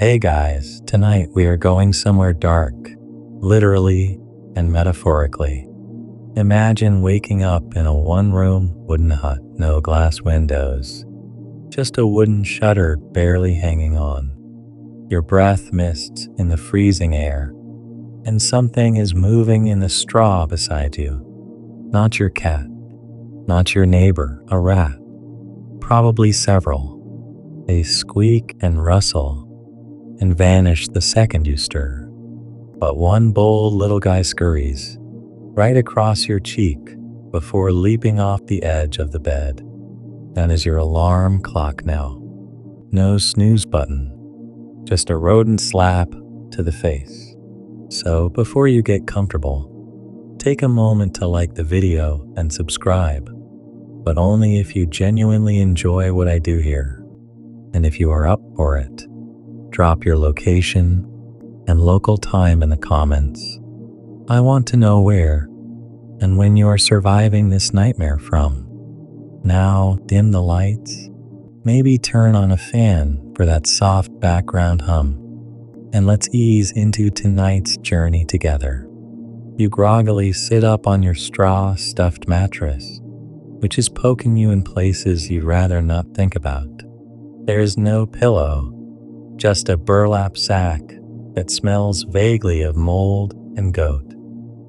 Hey guys, tonight we are going somewhere dark, literally and metaphorically. Imagine waking up in a one-room wooden hut, no glass windows, just a wooden shutter barely hanging on. Your breath mists in the freezing air, and something is moving in the straw beside you. Not your cat, not your neighbor, a rat, probably several. They squeak and rustle and vanish the second you stir. But one bold little guy scurries right across your cheek before leaping off the edge of the bed. That is your alarm clock now. No snooze button, just a rodent slap to the face. So before you get comfortable, take a moment to like the video and subscribe, but only if you genuinely enjoy what I do here. And if you are up for it, drop your location and local time in the comments. I want to know where and when you are surviving this nightmare from. Now dim the lights, maybe turn on a fan for that soft background hum, and let's ease into tonight's journey together. You groggily sit up on your straw-stuffed mattress, which is poking you in places you'd rather not think about. There is no pillow, just a burlap sack that smells vaguely of mold and goat.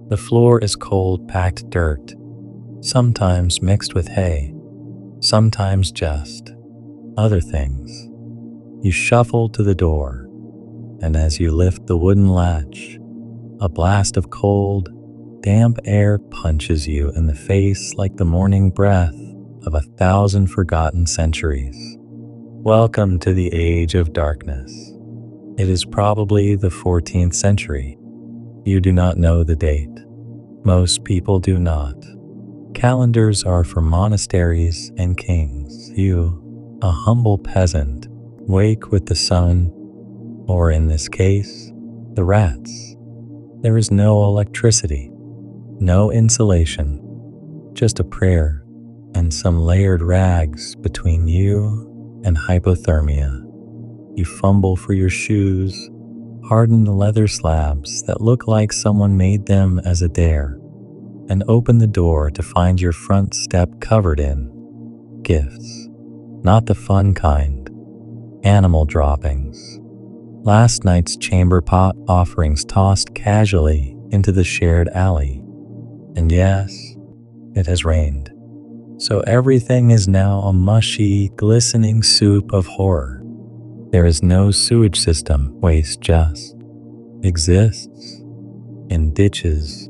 The floor is cold, packed dirt, sometimes mixed with hay, sometimes just other things. You shuffle to the door, and as you lift the wooden latch, a blast of cold, damp air punches you in the face like the morning breath of 1,000 forgotten centuries. Welcome to the age of darkness. It is probably the 14th century. You do not know the date. Most people do not. Calendars are for monasteries and kings. You, a humble peasant, wake with the sun, or in this case, the rats. There is no electricity, no insulation, just a prayer and some layered rags between you and hypothermia. You fumble for your shoes, hardened leather slabs that look like someone made them as a dare, and open the door to find your front step covered in gifts. Not the fun kind, animal droppings. Last night's chamber pot offerings tossed casually into the shared alley. And yes, it has rained. So everything is now a mushy, glistening soup of horror. There is no sewage system. Waste just exists in ditches,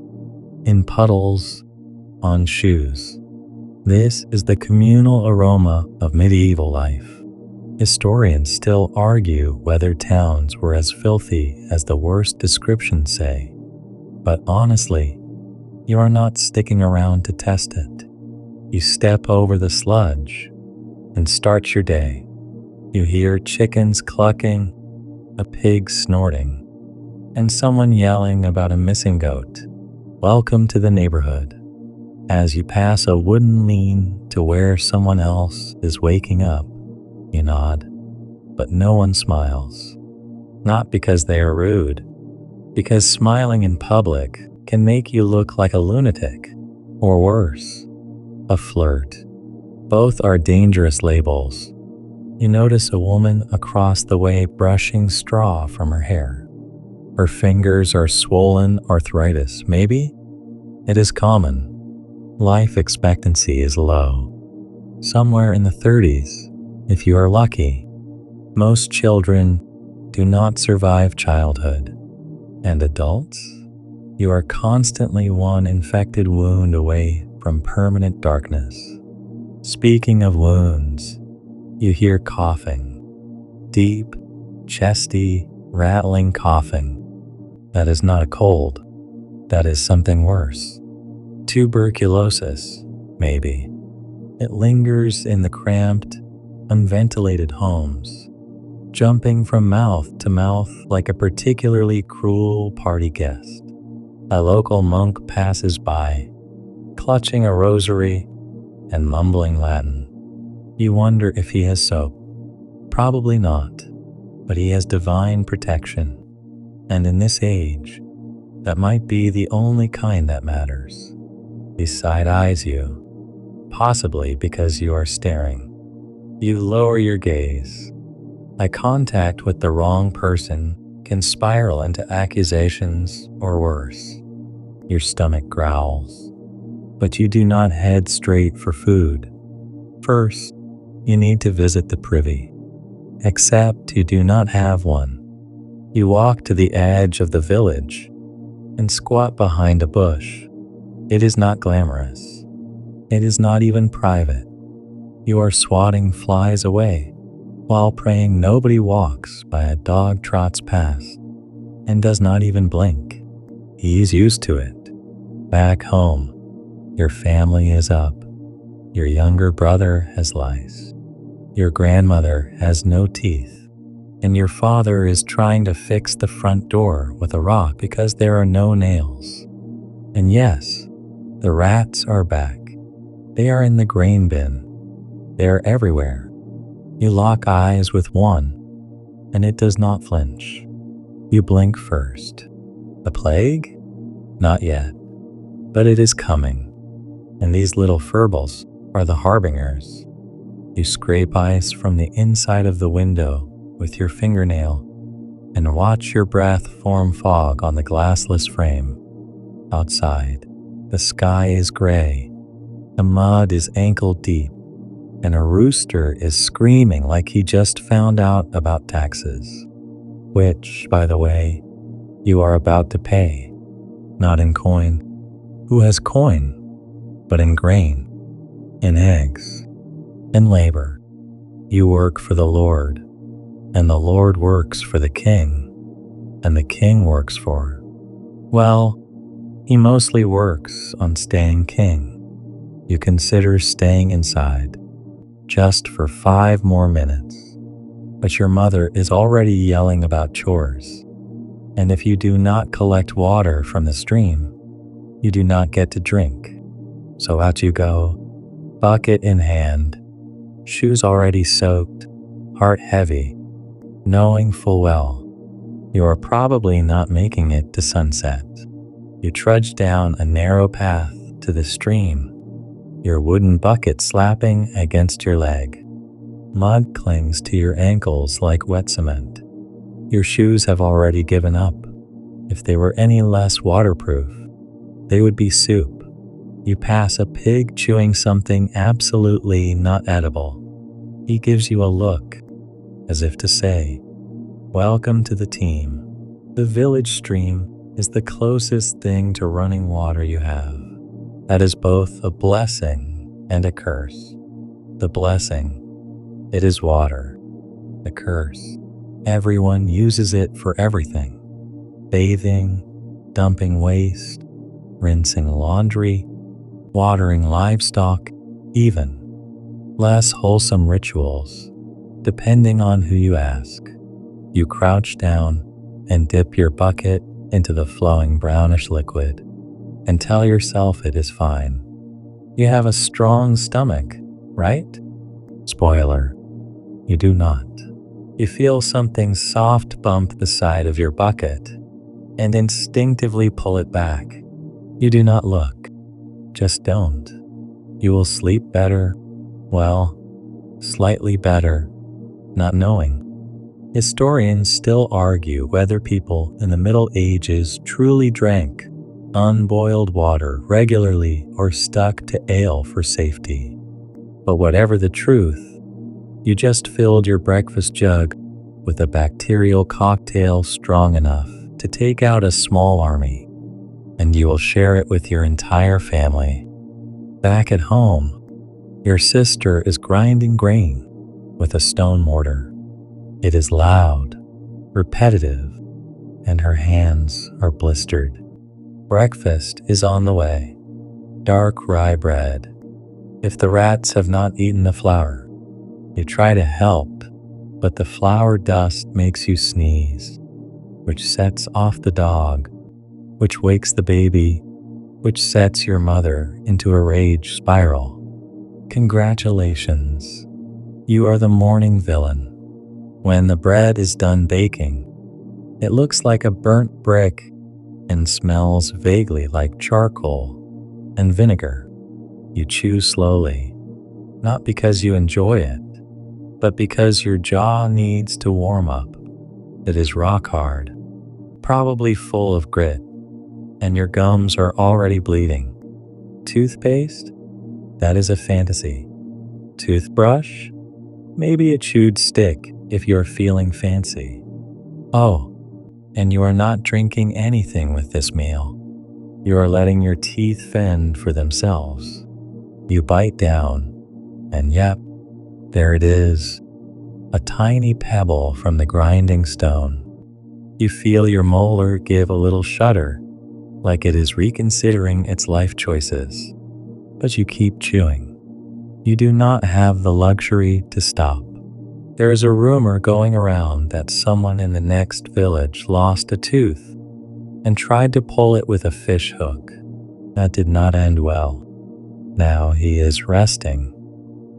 in puddles, on shoes. This is the communal aroma of medieval life. Historians still argue whether towns were as filthy as the worst descriptions say. But honestly, you are not sticking around to test it. You step over the sludge and start your day. You hear chickens clucking, a pig snorting, and someone yelling about a missing goat. Welcome to the neighborhood. As you pass a wooden lean to where someone else is waking up, you nod, but no one smiles. Not because they are rude, because smiling in public can make you look like a lunatic, or worse, a flirt. Both are dangerous labels. You notice a woman across the way brushing straw from her hair. Her fingers are swollen, arthritis, maybe? It is common. Life expectancy is low. Somewhere in the 30s, if you are lucky. Most children do not survive childhood. And adults? You are constantly one infected wound away from permanent darkness. Speaking of wounds, you hear coughing. Deep, chesty, rattling coughing. That is not a cold. That is something worse. Tuberculosis, maybe. It lingers in the cramped, unventilated homes, jumping from mouth to mouth like a particularly cruel party guest. A local monk passes by, clutching a rosary and mumbling Latin. You wonder if he has soap. Probably not, but he has divine protection. And in this age, that might be the only kind that matters. He side-eyes you, possibly because you are staring. You lower your gaze. Eye contact with the wrong person can spiral into accusations or worse. Your stomach growls, but you do not head straight for food. First, you need to visit the privy, except you do not have one. You walk to the edge of the village and squat behind a bush. It is not glamorous. It is not even private. You are swatting flies away while praying nobody walks by a dog trots past and does not even blink. He's used to it. Back home, your family is up. Your younger brother has lice. Your grandmother has no teeth. And your father is trying to fix the front door with a rock because there are no nails. And yes, the rats are back. They are in the grain bin. They are everywhere. You lock eyes with one, and it does not flinch. You blink first. The plague? Not yet. But it is coming. And these little furbles are the harbingers. You scrape ice from the inside of the window with your fingernail and watch your breath form fog on the glassless frame. Outside, the sky is gray, the mud is ankle deep, and a rooster is screaming like he just found out about taxes, which, by the way, you are about to pay, not in coin. Who has coin? But in grain, in eggs, in labor. You work for the Lord, and the Lord works for the king, and the king works for, well, he mostly works on staying king. You consider staying inside just for 5 more minutes, but your mother is already yelling about chores, and if you do not collect water from the stream, you do not get to drink. So out you go, bucket in hand, shoes already soaked, heart heavy, knowing full well you are probably not making it to sunset. You trudge down a narrow path to the stream, your wooden bucket slapping against your leg. Mud clings to your ankles like wet cement. Your shoes have already given up. If they were any less waterproof, they would be soup. You pass a pig chewing something absolutely not edible. He gives you a look, as if to say, "Welcome to the team." The village stream is the closest thing to running water you have. That is both a blessing and a curse. The blessing, it is water. The curse, everyone uses it for everything. Bathing, dumping waste, rinsing laundry, watering livestock, even less wholesome rituals, depending on who you ask. You crouch down and dip your bucket into the flowing brownish liquid and tell yourself it is fine. You have a strong stomach, right? Spoiler, you do not. You feel something soft bump the side of your bucket and instinctively pull it back. You do not look. Just don't. You will sleep better, well, slightly better, not knowing. Historians still argue whether people in the Middle Ages truly drank unboiled water regularly or stuck to ale for safety. But whatever the truth, you just filled your breakfast jug with a bacterial cocktail strong enough to take out a small army, and you will share it with your entire family. Back at home, your sister is grinding grain with a stone mortar. It is loud, repetitive, and her hands are blistered. Breakfast is on the way. Dark rye bread. If the rats have not eaten the flour, you try to help, but the flour dust makes you sneeze, which sets off the dog, which wakes the baby, which sets your mother into a rage spiral. Congratulations, you are the morning villain. When the bread is done baking, it looks like a burnt brick and smells vaguely like charcoal and vinegar. You chew slowly, not because you enjoy it, but because your jaw needs to warm up. It is rock hard, probably full of grit, and your gums are already bleeding. Toothpaste? That is a fantasy. Toothbrush? Maybe a chewed stick if you're feeling fancy. Oh, and you are not drinking anything with this meal. You are letting your teeth fend for themselves. You bite down, and yep, there it is, a tiny pebble from the grinding stone. You feel your molar give a little shudder, like it is reconsidering its life choices. But you keep chewing. You do not have the luxury to stop. There is a rumor going around that someone in the next village lost a tooth and tried to pull it with a fish hook. That did not end well. Now he is resting,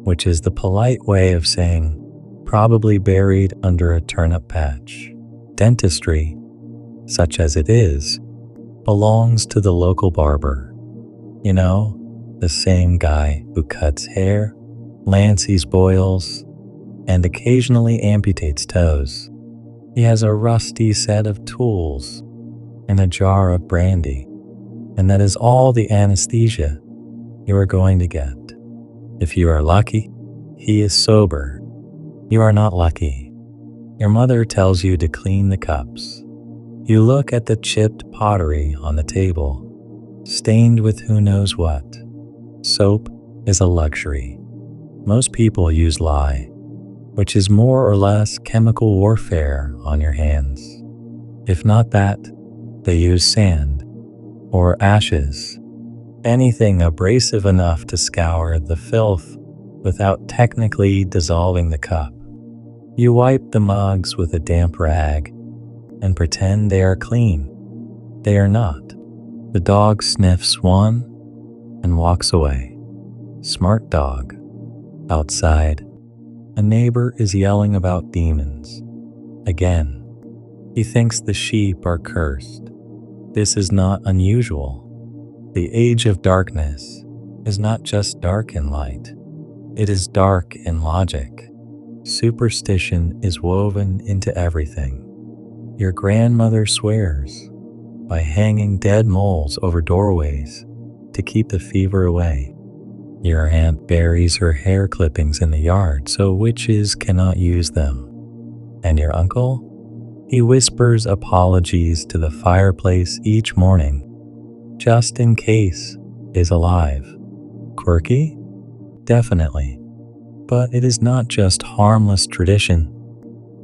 which is the polite way of saying probably buried under a turnip patch. Dentistry, such as it is, belongs to the local barber. You know, the same guy who cuts hair, lances boils, and occasionally amputates toes. He has a rusty set of tools and a jar of brandy, and that is all the anesthesia you are going to get. If you are lucky, he is sober. You are not lucky. Your mother tells you to clean the cups. You look at the chipped pottery on the table, stained with who knows what. Soap is a luxury. Most people use lye, which is more or less chemical warfare on your hands. If not that, they use sand or ashes, anything abrasive enough to scour the filth without technically dissolving the cup. You wipe the mugs with a damp rag and pretend they are clean. They are not. The dog sniffs one and walks away. Smart dog. Outside, a neighbor is yelling about demons. Again, he thinks the sheep are cursed. This is not unusual. The age of darkness is not just dark in light. It is dark in logic. Superstition is woven into everything. Your grandmother swears by hanging dead moles over doorways to keep the fever away. Your aunt buries her hair clippings in the yard so witches cannot use them. And your uncle? He whispers apologies to the fireplace each morning, just in case is alive. Quirky? Definitely. But it is not just harmless tradition.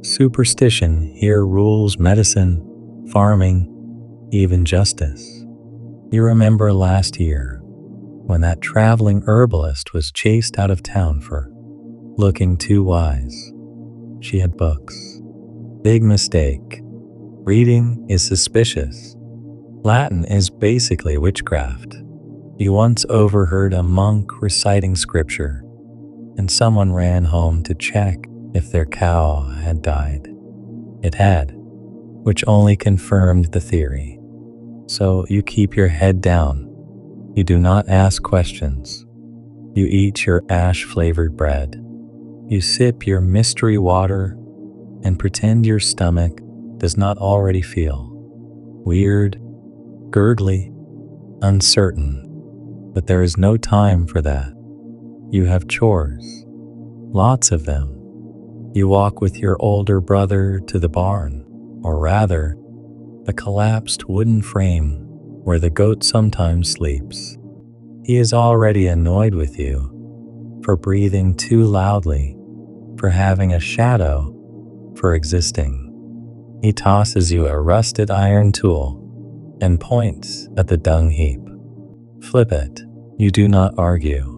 Superstition here rules medicine, farming, even justice. You remember last year when that traveling herbalist was chased out of town for looking too wise. She had books. Big mistake. Reading is suspicious. Latin is basically witchcraft. You once overheard a monk reciting scripture, and someone ran home to check if their cow had died. It had, which only confirmed the theory. So you keep your head down. You do not ask questions. You eat your ash-flavored bread. You sip your mystery water and pretend your stomach does not already feel weird, gurgly, uncertain. But there is no time for that. You have chores, lots of them. You walk with your older brother to the barn, or rather, the collapsed wooden frame where the goat sometimes sleeps. He is already annoyed with you for breathing too loudly, for having a shadow, for existing. He tosses you a rusted iron tool and points at the dung heap. Flip it. You do not argue.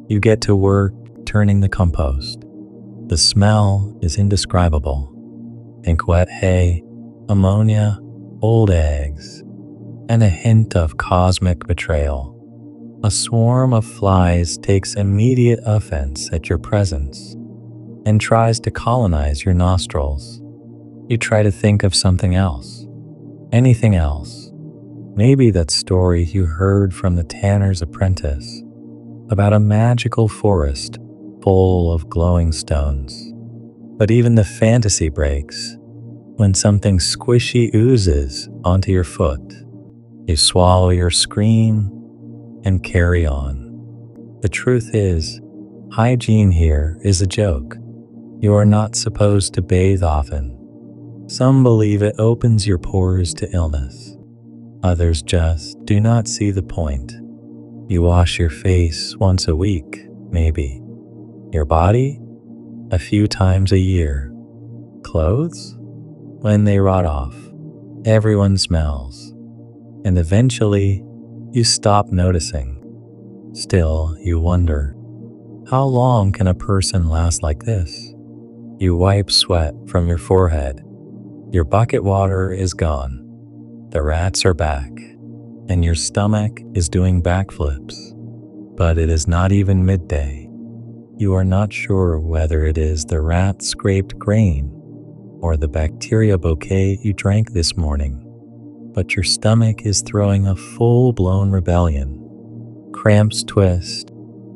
You get to work turning the compost. The smell is indescribable. Think wet hay, ammonia, old eggs, and a hint of cosmic betrayal. A swarm of flies takes immediate offense at your presence. and tries to colonize your nostrils. You try to think of something else, anything else. Maybe that story you heard from the tanner's apprentice about a magical forest full of glowing stones. But even the fantasy breaks when something squishy oozes onto your foot. You swallow your scream and carry on. The truth is, hygiene here is a joke. You are not supposed to bathe often. Some believe it opens your pores to illness. Others just do not see the point. You wash your face once a week, maybe. Your body? A few times a year. Clothes? When they rot off. Everyone smells. And eventually, you stop noticing. Still, you wonder, how long can a person last like this? You wipe sweat from your forehead. Your bucket water is gone. The rats are back, and your stomach is doing backflips. But it is not even midday. You are not sure whether it is the rat-scraped grain or the bacteria bouquet you drank this morning. But your stomach is throwing a full-blown rebellion. Cramps twist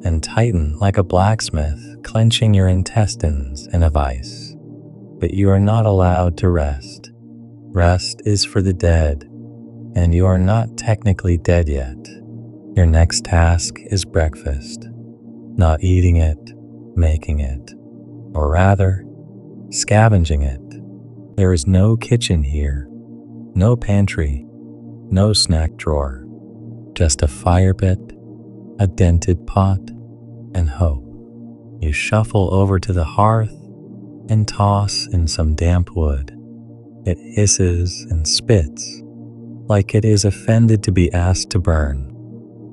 and tighten like a blacksmith, clenching your intestines in a vice. But you are not allowed to rest. Rest is for the dead, and you are not technically dead yet. Your next task is breakfast. Not eating it, making it, or rather, scavenging it. There is no kitchen here, no pantry, no snack drawer, just a fire pit, a dented pot, and hope. You shuffle over to the hearth and toss in some damp wood. It hisses and spits, like it is offended to be asked to burn.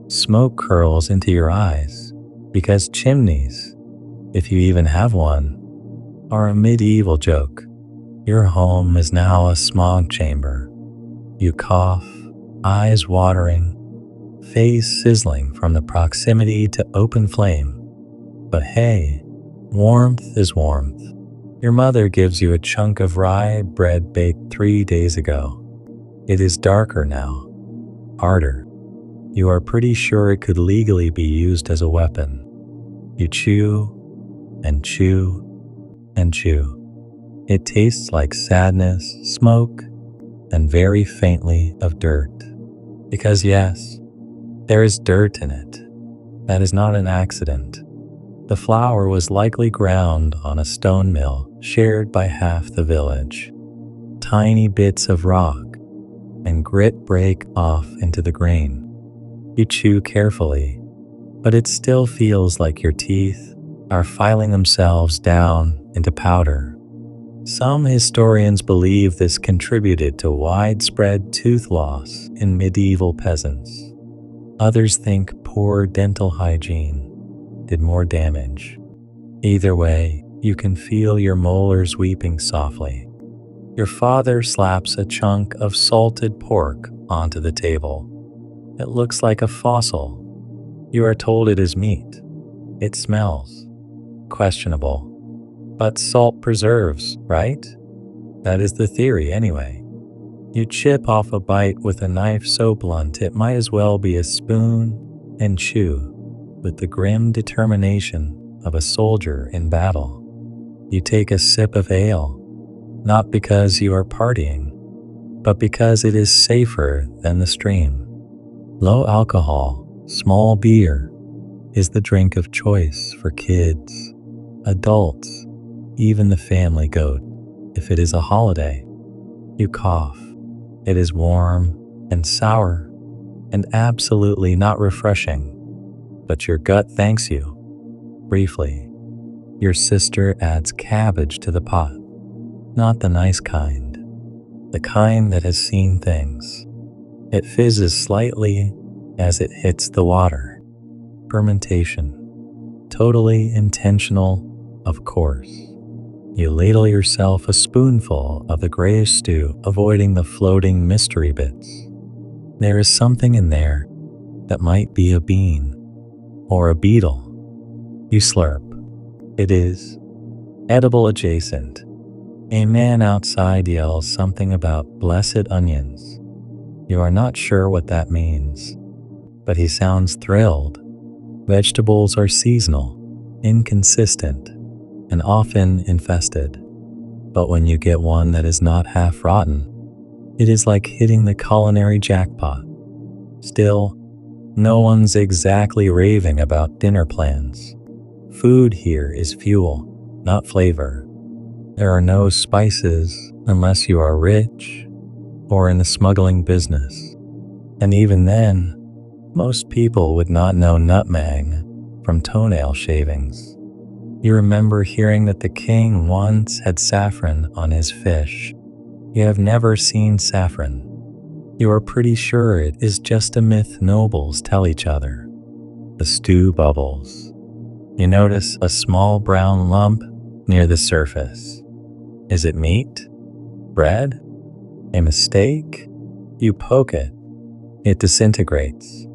Smoke curls into your eyes, because chimneys, if you even have one, are a medieval joke. Your home is now a smog chamber. You cough, eyes watering, face sizzling from the proximity to open flame. But hey, warmth is warmth. Your mother gives you a chunk of rye bread baked 3 days ago. It is darker now, harder. You are pretty sure it could legally be used as a weapon. You chew and chew and chew. It tastes like sadness, smoke, and very faintly of dirt. Because yes, there is dirt in it. That is not an accident. The flour was likely ground on a stone mill shared by half the village. Tiny bits of rock and grit break off into the grain. You chew carefully, but it still feels like your teeth are filing themselves down into powder. Some historians believe this contributed to widespread tooth loss in medieval peasants. Others think poor dental hygiene did more damage. Either way, you can feel your molars weeping softly. Your father slaps a chunk of salted pork onto the table. It looks like a fossil. You are told it is meat. It smells questionable. But salt preserves, right? That is the theory anyway. You chip off a bite with a knife so blunt it might as well be a spoon and chew with the grim determination of a soldier in battle. You take a sip of ale, not because you are partying, but because it is safer than the stream. Low alcohol, small beer is the drink of choice for kids, adults, even the family goat, if it is a holiday. You cough. It is warm and sour and absolutely not refreshing, but your gut thanks you. Briefly, your sister adds cabbage to the pot, not the nice kind, the kind that has seen things. It fizzes slightly as it hits the water. Fermentation. Totally intentional, of course. You ladle yourself a spoonful of the grayish stew, avoiding the floating mystery bits. There is something in there that might be a bean or a beetle. You slurp. It is Edible adjacent. A man outside yells something about blessed onions. You are not sure what that means, but he sounds thrilled. Vegetables are seasonal, inconsistent, and often infested. But when you get one that is not half rotten, it is like hitting the culinary jackpot. Still, no one's exactly raving about dinner plans. Food here is fuel, not flavor. There are no spices unless you are rich or in the smuggling business. And even then, most people would not know nutmeg from toenail shavings. You remember hearing that the king once had saffron on his fish. You have never seen saffron. You are pretty sure it is just a myth nobles tell each other. The stew bubbles. You notice a small brown lump near the surface. Is it meat? Bread? A mistake? You poke it. It disintegrates.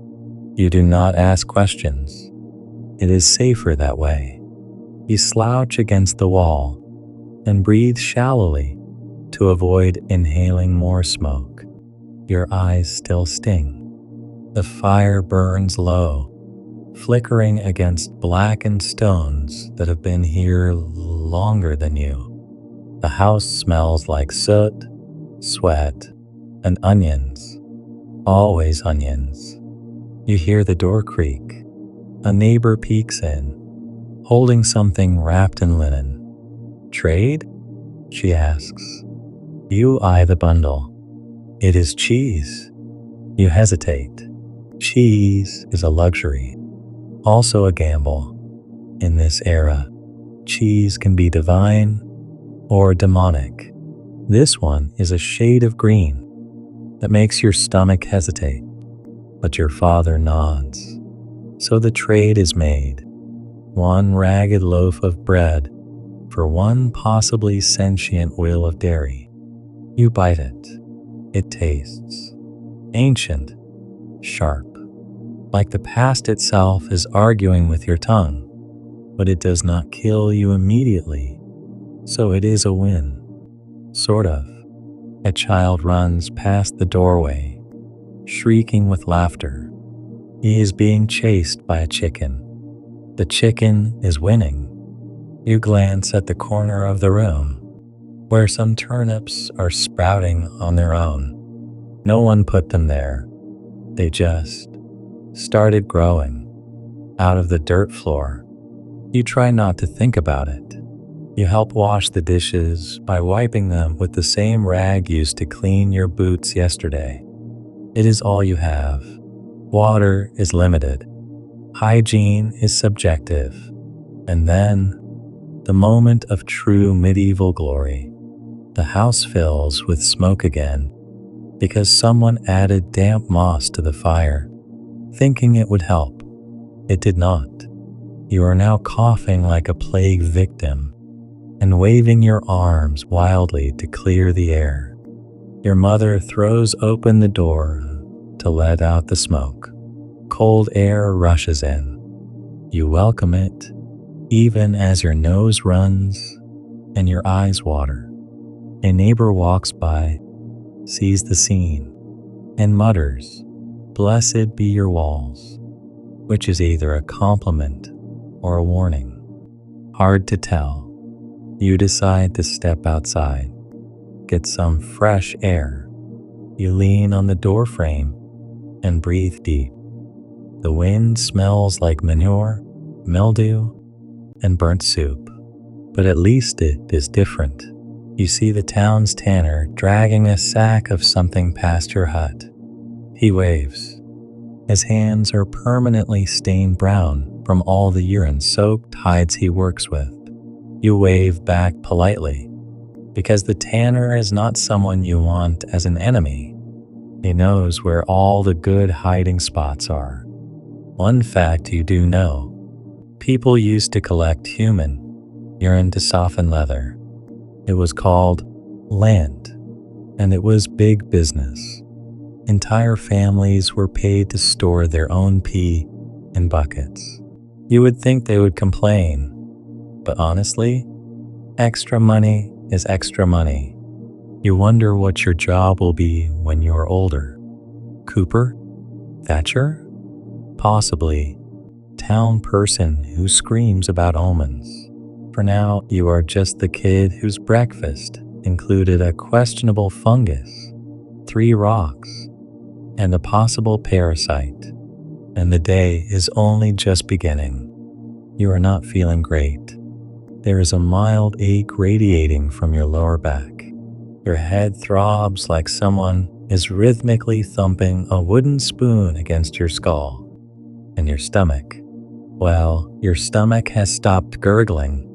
You do not ask questions. It is safer that way. You slouch against the wall and breathe shallowly to avoid inhaling more smoke. Your eyes still sting. The fire burns low, flickering against blackened stones that have been here longer than you. The house smells like soot, sweat, and onions. Always onions. You hear the door creak. A neighbor peeks in, holding something wrapped in linen. Trade? She asks. You eye the bundle. It is cheese. You hesitate. Cheese is a luxury, also a gamble. In this era, cheese can be divine or demonic. This one is a shade of green that makes your stomach hesitate, but your father nods. So the trade is made. One ragged loaf of bread for one possibly sentient will of dairy. You bite it. It tastes ancient, sharp, like the past itself is arguing with your tongue, but it does not kill you immediately, so it is a win. Sort of. A child runs past the doorway, shrieking with laughter. He is being chased by a chicken. The chicken is winning. You glance at the corner of the room, where some turnips are sprouting on their own. No one put them there. They just started growing out of the dirt floor. You try not to think about it. You help wash the dishes by wiping them with the same rag used to clean your boots yesterday. It is all you have. Water is limited. Hygiene is subjective. And then, the moment of true medieval glory. The house fills with smoke again because someone added damp moss to the fire, thinking it would help. It did not. You are now coughing like a plague victim and waving your arms wildly to clear the air. Your mother throws open the door to let out the smoke. Cold air rushes in. You welcome it, even as your nose runs and your eyes water. A neighbor walks by, sees the scene, and mutters, "Blessed be your walls," which is either a compliment or a warning. Hard to tell. You decide to step outside, get some fresh air. You lean on the doorframe and breathe deep. The wind smells like manure, mildew, and burnt soup, but at least it is different. You see the town's tanner dragging a sack of something past your hut. He waves. His hands are permanently stained brown from all the urine-soaked hides he works with. You wave back politely, because the tanner is not someone you want as an enemy. He knows where all the good hiding spots are. One fact you do know: people used to collect human urine to soften leather. It was called land, and it was big business. Entire families were paid to store their own pee in buckets. You would think they would complain, but honestly, Extra money is extra money. You wonder what your job will be when you're older. Cooper? Thatcher? Possibly town person who screams about omens. For now, you are just the kid whose breakfast included a questionable fungus, 3 rocks, and a possible parasite. And the day is only just beginning. You are not feeling great. There is a mild ache radiating from your lower back. Your head throbs like someone is rhythmically thumping a wooden spoon against your skull. And your stomach, well, your stomach has stopped gurgling,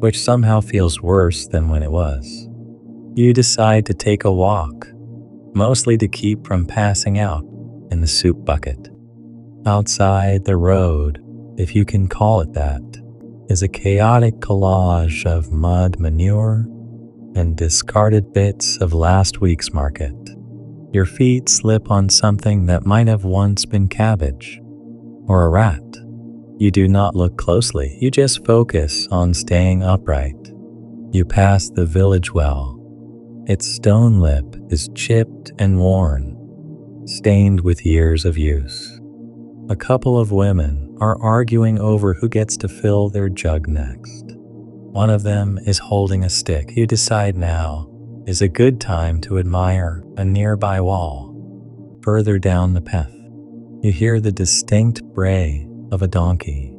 which somehow feels worse than when it was. You decide to take a walk, mostly to keep from passing out in the soup bucket. Outside, the road, if you can call it that, is a chaotic collage of mud manure and discarded bits of last week's market. Your feet slip on something that might have once been cabbage or a rat. You do not look closely, you just focus on staying upright. You pass the village well. Its stone lip is chipped and worn, stained with years of use. A couple of women are arguing over who gets to fill their jug next. One of them is holding a stick. You decide now is a good time to admire a nearby wall. Further down the path, you hear the distinct bray of a donkey,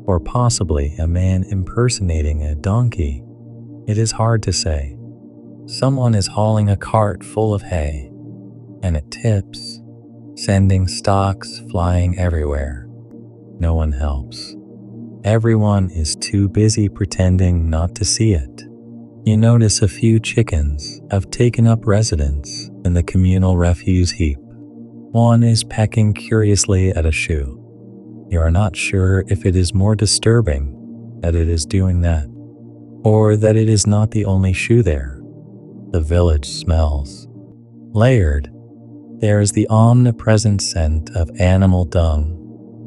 or possibly a man impersonating a donkey. It is hard to say. Someone is hauling a cart full of hay, and it tips, sending stalks flying everywhere. No one helps. Everyone is too busy pretending not to see it. You notice a few chickens have taken up residence in the communal refuse heap. One is pecking curiously at a shoe. You are not sure if it is more disturbing that it is doing that, or that it is not the only shoe there. The village smells. Layered, there is the omnipresent scent of animal dung,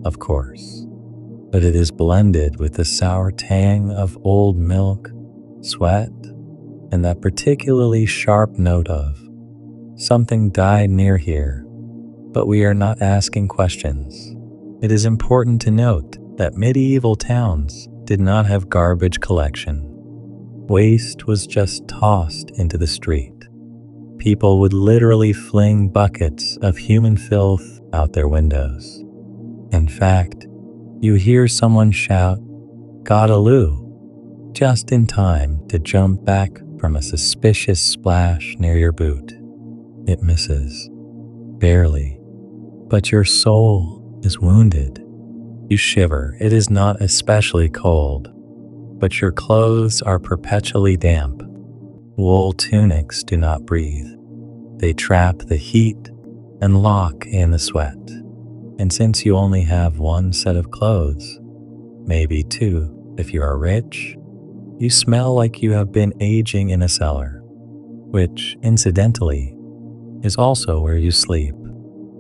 of course, but it is blended with the sour tang of old milk, sweat, and that particularly sharp note of something died near here, but we are not asking questions. It is important to note that medieval towns did not have garbage collection. Waste was just tossed into the street. People would literally fling buckets of human filth out their windows. In fact, you hear someone shout, "Godaloo," just in time to jump back from a suspicious splash near your boot. It misses, barely, but your soul is wounded. You shiver. It is not especially cold, but your clothes are perpetually damp. Wool tunics do not breathe. They trap the heat and lock in the sweat. And since you only have one set of clothes, maybe 2 if you are rich, you smell like you have been aging in a cellar, which, incidentally, is also where you sleep.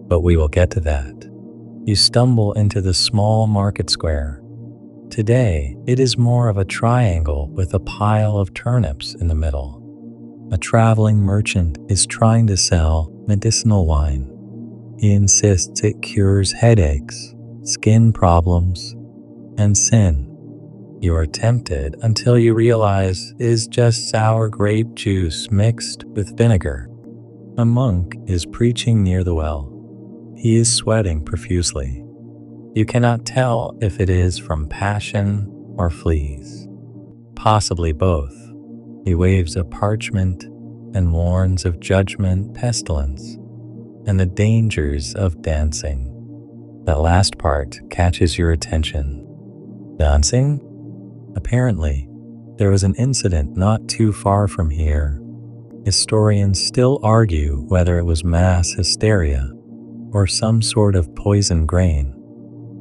But we will get to that. You stumble into the small market square. Today, it is more of a triangle with a pile of turnips in the middle. A traveling merchant is trying to sell medicinal wine. He insists it cures headaches, skin problems, and sin. You are tempted until you realize it is just sour grape juice mixed with vinegar. A monk is preaching near the well. He is sweating profusely. You cannot tell if it is from passion or fleas. Possibly both. He waves a parchment and warns of judgment, pestilence, and the dangers of dancing. That last part catches your attention. Dancing? Apparently, there was an incident not too far from here. Historians still argue whether it was mass hysteria or some sort of poison grain,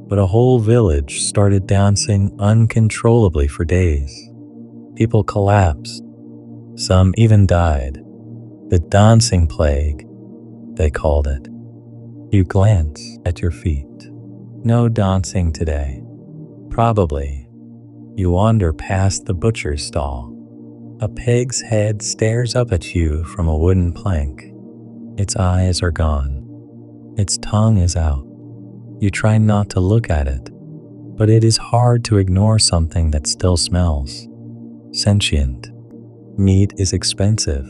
but a whole village started dancing uncontrollably for days. People collapsed. Some even died. The dancing plague, they called it. You glance at your feet. No dancing today. Probably. You wander past the butcher's stall. A pig's head stares up at you from a wooden plank. Its eyes are gone. Its tongue is out. You try not to look at it, but it is hard to ignore something that still smells. Sentient. Meat is expensive.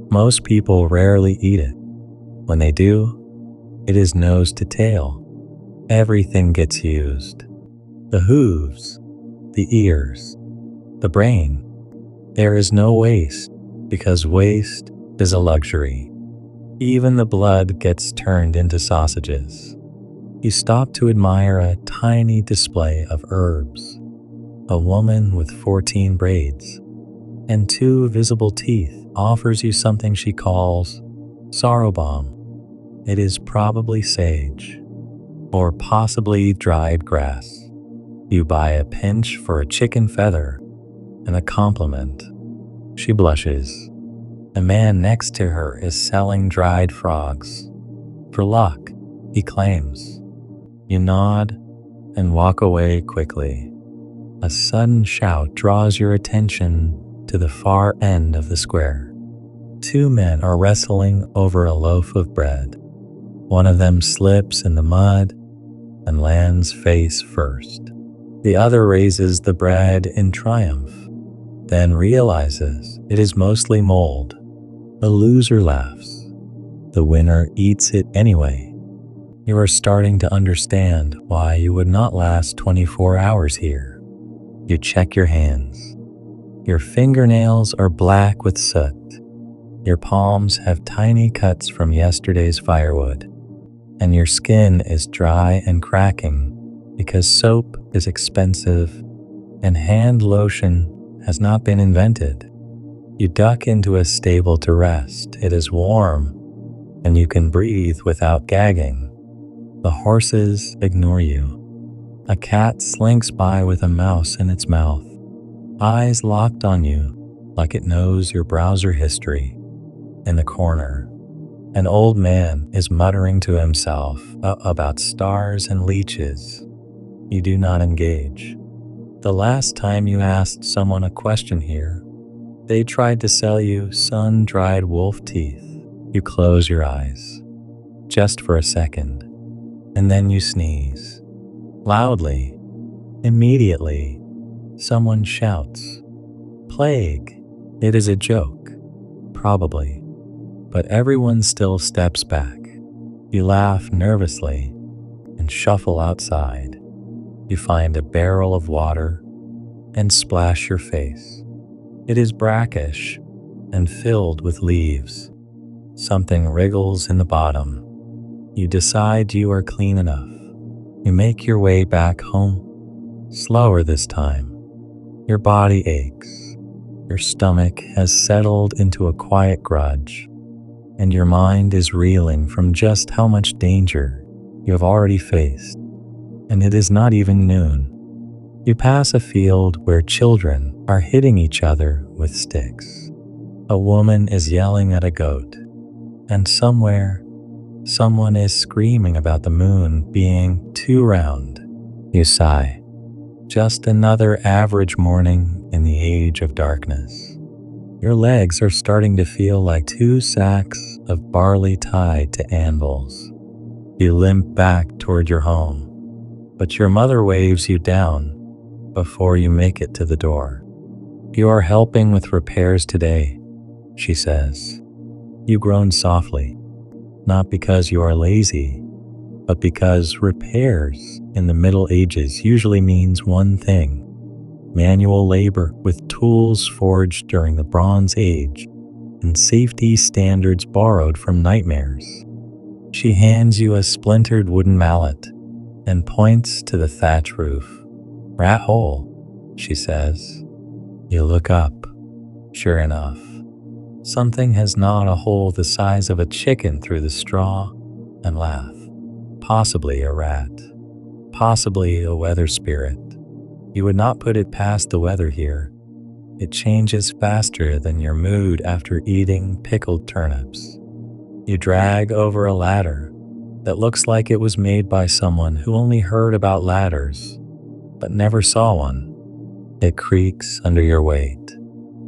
Most people rarely eat it. When they do, it is nose to tail. Everything gets used. The hooves, the ears, the brain. There is no waste, because waste is a luxury. Even the blood gets turned into sausages. You stop to admire a tiny display of herbs. A woman with 14 braids and 2 visible teeth offers you something she calls sorrow balm. It is probably sage, or possibly dried grass. You buy a pinch for a chicken feather and a compliment. She blushes. The man next to her is selling dried frogs. For luck, he claims. You nod and walk away quickly. A sudden shout draws your attention to the far end of the square. 2 men are wrestling over a loaf of bread. One of them slips in the mud and lands face first. The other raises the bread in triumph, then realizes it is mostly mold. The loser laughs. The winner eats it anyway. You are starting to understand why you would not last 24 hours here. You check your hands. Your fingernails are black with soot. Your palms have tiny cuts from yesterday's firewood. And your skin is dry and cracking because soap is expensive and hand lotion has not been invented. You duck into a stable to rest. It is warm and you can breathe without gagging. The horses ignore you. A cat slinks by with a mouse in its mouth, eyes locked on you like it knows your browser history. In the corner, an old man is muttering to himself about stars and leeches. You do not engage. The last time you asked someone a question here, they tried to sell you sun-dried wolf teeth. You close your eyes, just for a second, and then you sneeze. Loudly. Immediately, someone shouts, "Plague!" It is a joke, probably, but everyone still steps back. You laugh nervously and shuffle outside. You find a barrel of water and splash your face. It is brackish and filled with leaves. Something wriggles in the bottom. You decide you are clean enough. You make your way back home, slower this time. Your body aches. Your stomach has settled into a quiet grudge, and your mind is reeling from just how much danger you have already faced. And it is not even noon. You pass a field where children are hitting each other with sticks. A woman is yelling at a goat, and somewhere, someone is screaming about the moon being too round. You sigh. Just another average morning in the age of darkness. Your legs are starting to feel like 2 sacks of barley tied to anvils. You limp back toward your home, but your mother waves you down before you make it to the door. "You are helping with repairs today," she says. You groan softly, not because you are lazy, but because repairs in the Middle Ages usually means one thing: manual labor with tools forged during the Bronze Age and safety standards borrowed from nightmares. She hands you a splintered wooden mallet and points to the thatch roof. "Rat hole," she says. You look up. Sure enough, something has gnawed a hole the size of a chicken through the straw and laugh. Possibly a rat. Possibly a weather spirit. You would not put it past the weather here. It changes faster than your mood after eating pickled turnips. You drag over a ladder that looks like it was made by someone who only heard about ladders but never saw one. It creaks under your weight.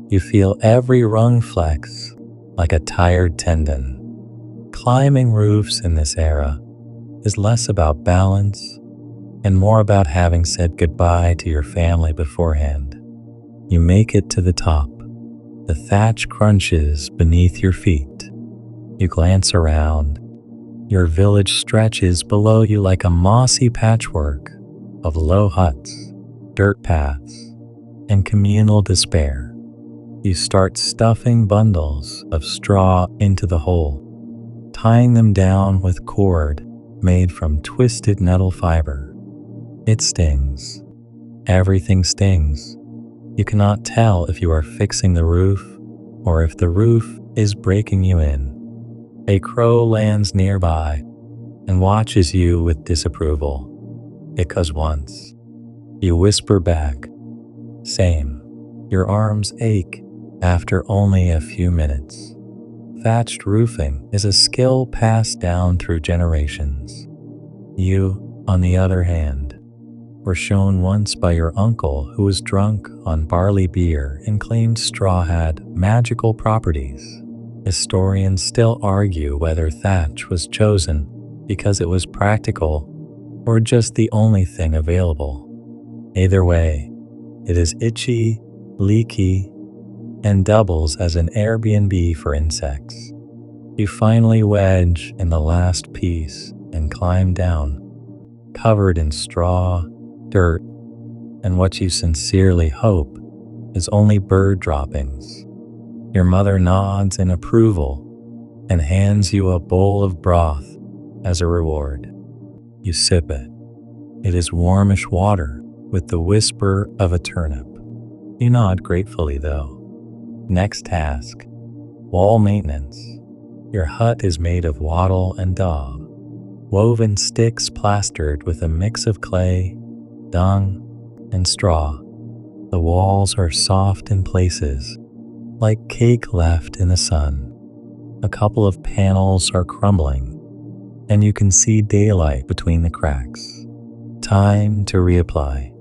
You feel every rung flex like a tired tendon. Climbing roofs in this era is less about balance and more about having said goodbye to your family beforehand. You make it to the top. The thatch crunches beneath your feet. You glance around. Your village stretches below you like a mossy patchwork of low huts, dirt paths, and communal despair. You start stuffing bundles of straw into the hole, tying them down with cord made from twisted nettle fiber. It stings. Everything stings. You cannot tell if you are fixing the roof or if the roof is breaking you in. A crow lands nearby and watches you with disapproval. Because once, you whisper back, "Same." Your arms ache after only a few minutes. Thatched roofing is a skill passed down through generations. You, on the other hand, were shown once by your uncle who was drunk on barley beer and claimed straw had magical properties. Historians still argue whether thatch was chosen because it was practical or just the only thing available. Either way, it is itchy, leaky, and doubles as an Airbnb for insects. You finally wedge in the last piece and climb down, covered in straw, dirt, and what you sincerely hope is only bird droppings. Your mother nods in approval and hands you a bowl of broth as a reward. You sip it. It is warmish water with the whisper of a turnip. You nod gratefully though. Next task, wall maintenance. Your hut is made of wattle and daub, woven sticks plastered with a mix of clay, dung, and straw. The walls are soft in places, like cake left in the sun. A couple of panels are crumbling, and you can see daylight between the cracks. Time to reapply.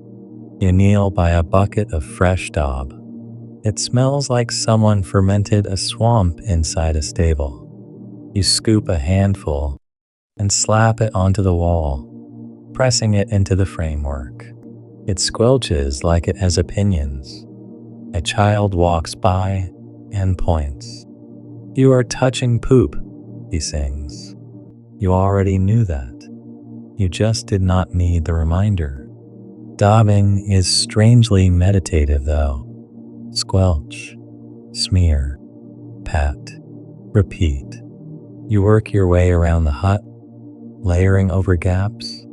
You kneel by a bucket of fresh daub. It smells like someone fermented a swamp inside a stable. You scoop a handful and slap it onto the wall, pressing it into the framework. It squelches like it has opinions. A child walks by and points. "You are touching poop," he sings. You already knew that. You just did not need the reminder. Daubing is strangely meditative though. Squelch, smear, pat, repeat. You work your way around the hut, layering over gaps,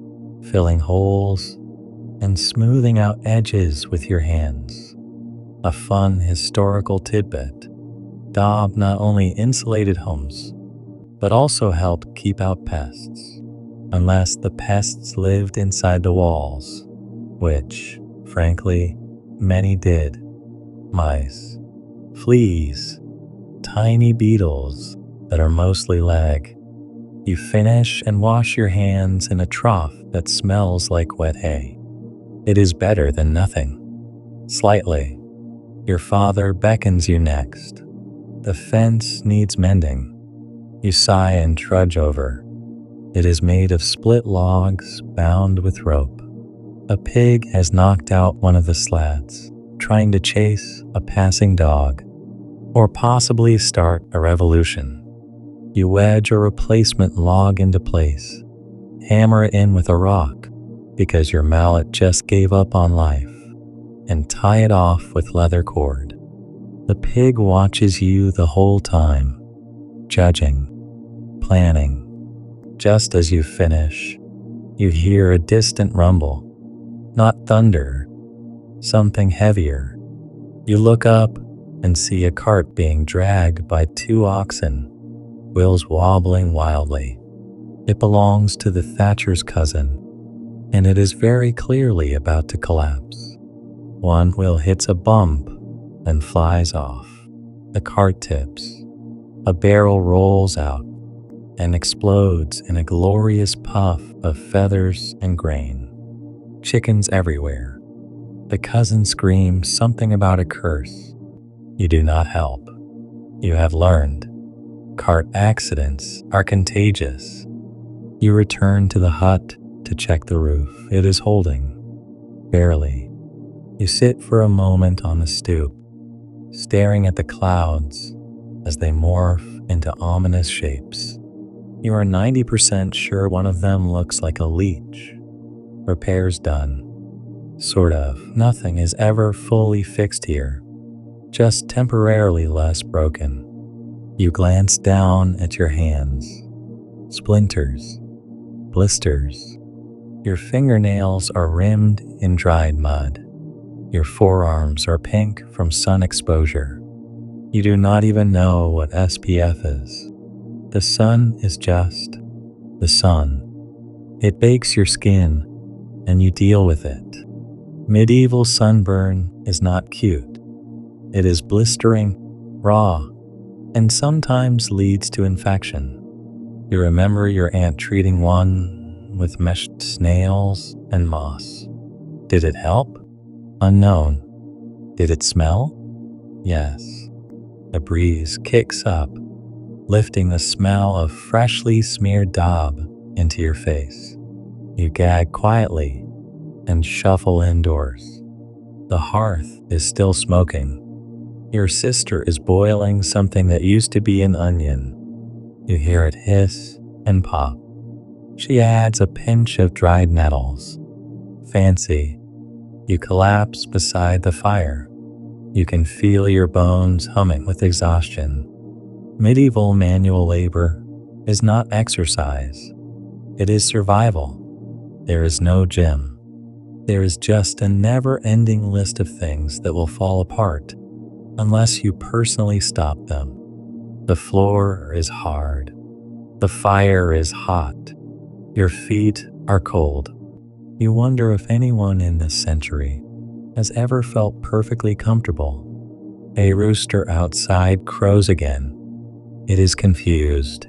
filling holes, and smoothing out edges with your hands. A fun historical tidbit. Daub not only insulated homes, but also helped keep out pests, unless the pests lived inside the walls, which, frankly, many did. Mice, fleas, tiny beetles that are mostly leg. You finish and wash your hands in a trough that smells like wet hay. It is better than nothing. Slightly. Your father beckons you next. The fence needs mending. You sigh and trudge over. It is made of split logs bound with rope. A pig has knocked out one of the slats, trying to chase a passing dog, or possibly start a revolution. You wedge a replacement log into place, hammer it in with a rock because your mallet just gave up on life, and tie it off with leather cord. The pig watches you the whole time, judging, planning. Just as you finish, you hear a distant rumble, not thunder, something heavier. You look up and see a cart being dragged by 2 oxen, wheels wobbling wildly. It belongs to the thatcher's cousin, and it is very clearly about to collapse. One wheel hits a bump and flies off. The cart tips. A barrel rolls out and explodes in a glorious puff of feathers and grain. Chickens everywhere. The cousin screams something about a curse, You do not help. You have learned. Cart accidents are contagious. You return to the hut to check the roof. It is holding. Barely. You sit for a moment on the stoop, staring at the clouds as they morph into ominous shapes. You are 90% sure one of them looks like a leech. Repairs done. Sort of. Nothing is ever fully fixed here, just temporarily less broken. You glance down at your hands. Splinters. Blisters. Your fingernails are rimmed in dried mud. Your forearms are pink from sun exposure. You do not even know what SPF is. The sun is just the sun. It bakes your skin, and you deal with it. Medieval sunburn is not cute. It is blistering, raw, and sometimes leads to infection. You remember your aunt treating one with meshed snails and moss. Did it help? Unknown. Did it smell? Yes. A breeze kicks up, lifting the smell of freshly smeared daub into your face. You gag quietly and shuffle indoors. The hearth is still smoking. Your sister is boiling something that used to be an onion. You hear it hiss and pop. She adds a pinch of dried nettles. Fancy. You collapse beside the fire. You can feel your bones humming with exhaustion. Medieval manual labor is not exercise. It is survival. There is no gym. There is just a never-ending list of things that will fall apart unless you personally stop them. The floor is hard. The fire is hot. Your feet are cold. You wonder if anyone in this century has ever felt perfectly comfortable. A rooster outside crows again. It is confused.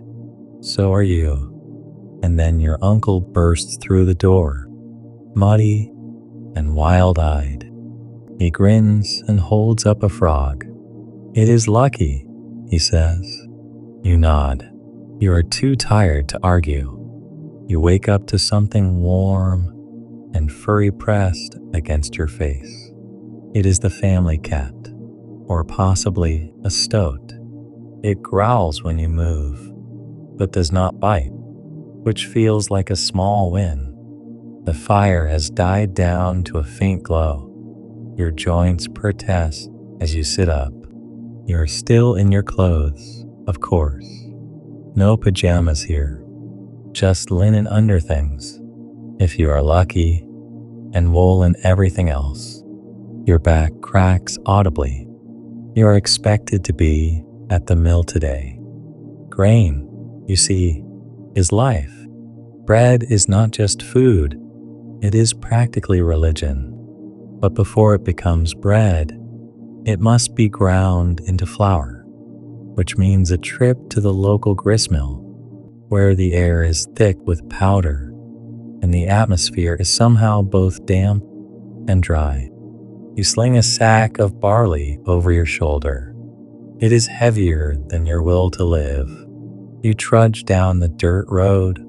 So are you. And then your uncle bursts through the door, muddy and wild-eyed. He grins and holds up a frog. It is lucky, he says. You nod. You are too tired to argue. You wake up to something warm and furry pressed against your face. It is the family cat, or possibly a stoat. It growls when you move, but does not bite, which feels like a small win. The fire has died down to a faint glow. Your joints protest as you sit up. You are still in your clothes, of course. No pajamas here, just linen underthings, if you are lucky, and wool and everything else. Your back cracks audibly. You are expected to be at the mill today. Grain, you see, is life. Bread is not just food, it is practically religion. But before it becomes bread, it must be ground into flour, which means a trip to the local gristmill, where the air is thick with powder and the atmosphere is somehow both damp and dry. You sling a sack of barley over your shoulder. It is heavier than your will to live. You trudge down the dirt road,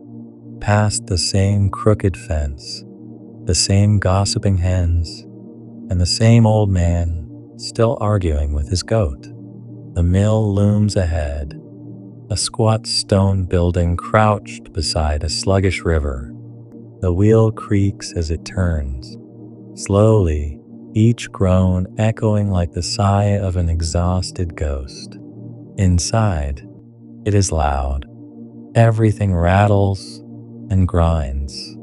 past the same crooked fence, the same gossiping hens, and the same old man still arguing with his goat. The mill looms ahead, a squat stone building crouched beside a sluggish river. The wheel creaks as it turns, slowly, each groan echoing like the sigh of an exhausted ghost. Inside, it is loud. Everything rattles and grinds.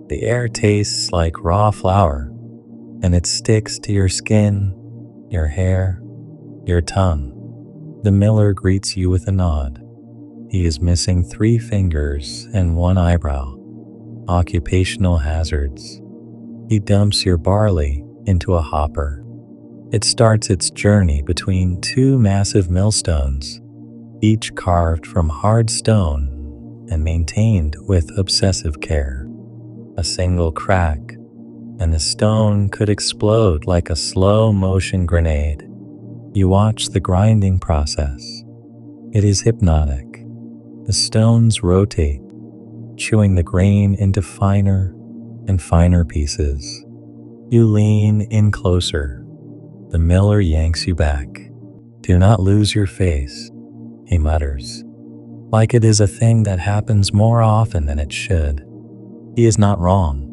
The air tastes like raw flour, and it sticks to your skin, your hair, your tongue. The miller greets you with a nod. He is missing 3 fingers and 1 eyebrow. Occupational hazards. He dumps your barley into a hopper. It starts its journey between 2 massive millstones, each carved from hard stone and maintained with obsessive care. A single crack, and the stone could explode like a slow-motion grenade. You watch the grinding process. It is hypnotic. The stones rotate, chewing the grain into finer and finer pieces. You lean in closer. The miller yanks you back. "Do not lose your face," he mutters, like it is a thing that happens more often than it should. He is not wrong.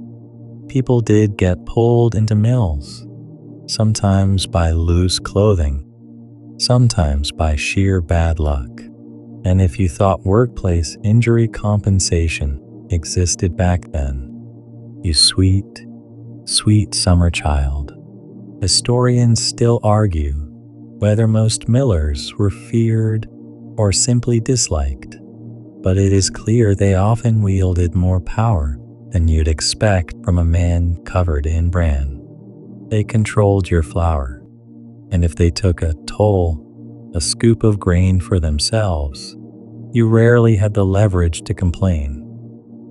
People did get pulled into mills, sometimes by loose clothing, sometimes by sheer bad luck. And if you thought workplace injury compensation existed back then, you sweet, sweet summer child. Historians still argue whether most millers were feared or simply disliked, but it is clear they often wielded more power than you'd expect from a man covered in bran. They controlled your flour, and if they took a toll, a scoop of grain for themselves, you rarely had the leverage to complain.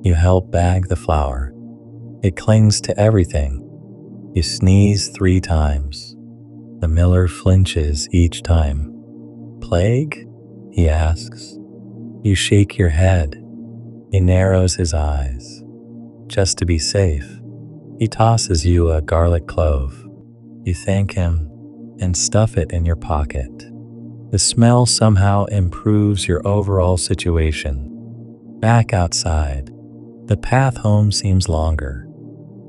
You help bag the flour. It clings to everything. You sneeze 3 times. The miller flinches each time. "Plague?" he asks. You shake your head. He narrows his eyes. Just to be safe, he tosses you a garlic clove. You thank him and stuff it in your pocket. The smell somehow improves your overall situation. Back outside, the path home seems longer.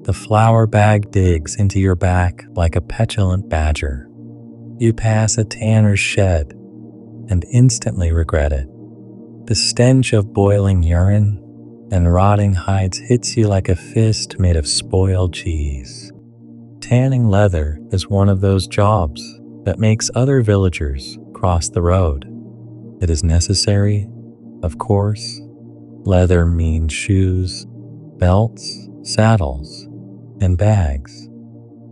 The flour bag digs into your back like a petulant badger. You pass a tanner's shed and instantly regret it. The stench of boiling urine and rotting hides hits you like a fist made of spoiled cheese. Tanning leather is one of those jobs that makes other villagers cross the road. It is necessary, of course. Leather means shoes, belts, saddles, and bags,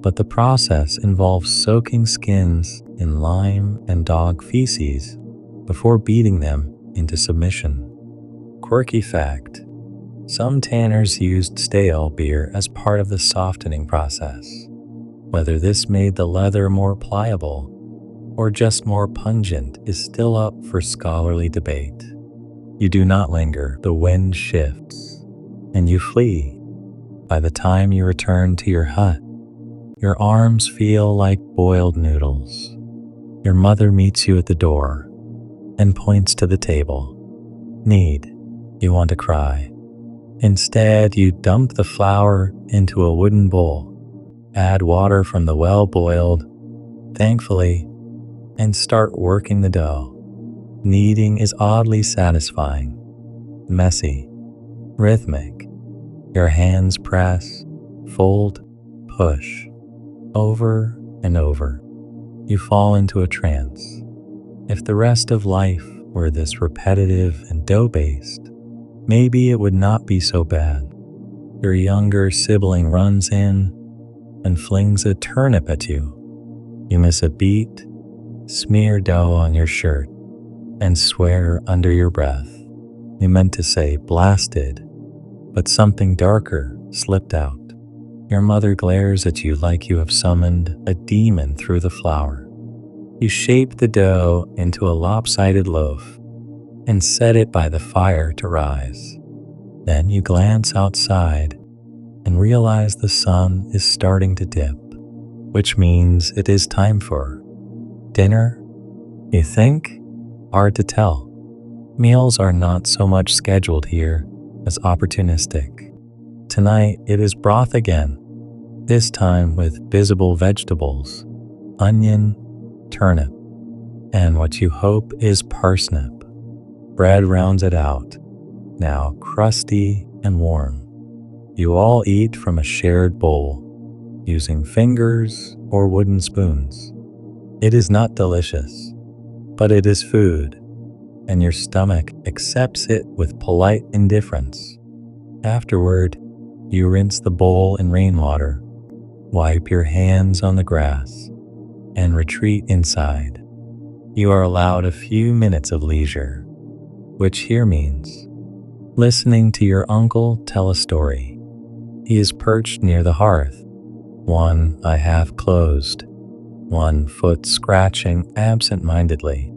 but the process involves soaking skins in lime and dog feces before beating them into submission. Quirky fact: some tanners used stale beer as part of the softening process. Whether this made the leather more pliable or just more pungent is still up for scholarly debate. You do not linger. The wind shifts, and you flee. By the time you return to your hut, your arms feel like boiled noodles. Your mother meets you at the door and points to the table. Need. You want to cry. Instead, you dump the flour into a wooden bowl, add water from the well boiled, thankfully, and start working the dough. Kneading is oddly satisfying, messy, rhythmic. Your hands press, fold, push, over and over. You fall into a trance. If the rest of life were this repetitive and dough-based, maybe it would not be so bad. Your younger sibling runs in and flings a turnip at you. You miss a beat, smear dough on your shirt, and swear under your breath. You meant to say blasted, but something darker slipped out. Your mother glares at you like you have summoned a demon through the flour. You shape the dough into a lopsided loaf and set it by the fire to rise. Then you glance outside and realize the sun is starting to dip, which means it is time for dinner. You think? Hard to tell. Meals are not so much scheduled here as opportunistic. Tonight it is broth again, this time with visible vegetables, onion, turnip, and what you hope is parsnip. Bread rounds it out, now crusty and warm. You all eat from a shared bowl, using fingers or wooden spoons. It is not delicious, but it is food, and your stomach accepts it with polite indifference. Afterward, you rinse the bowl in rainwater, wipe your hands on the grass, and retreat inside. You are allowed a few minutes of leisure, which here means listening to your uncle tell a story. He is perched near the hearth, one eye half closed, one foot scratching absent-mindedly.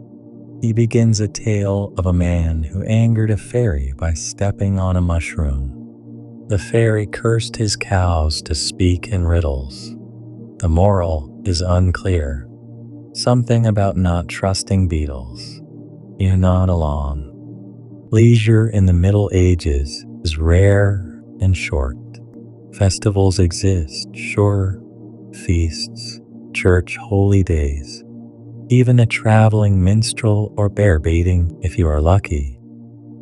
He begins a tale of a man who angered a fairy by stepping on a mushroom. The fairy cursed his cows to speak in riddles. The moral is unclear. Something about not trusting beetles. You nod along. Leisure in the Middle Ages is rare and short. Festivals exist, sure, feasts, church holy days, even a traveling minstrel or bear baiting if you are lucky.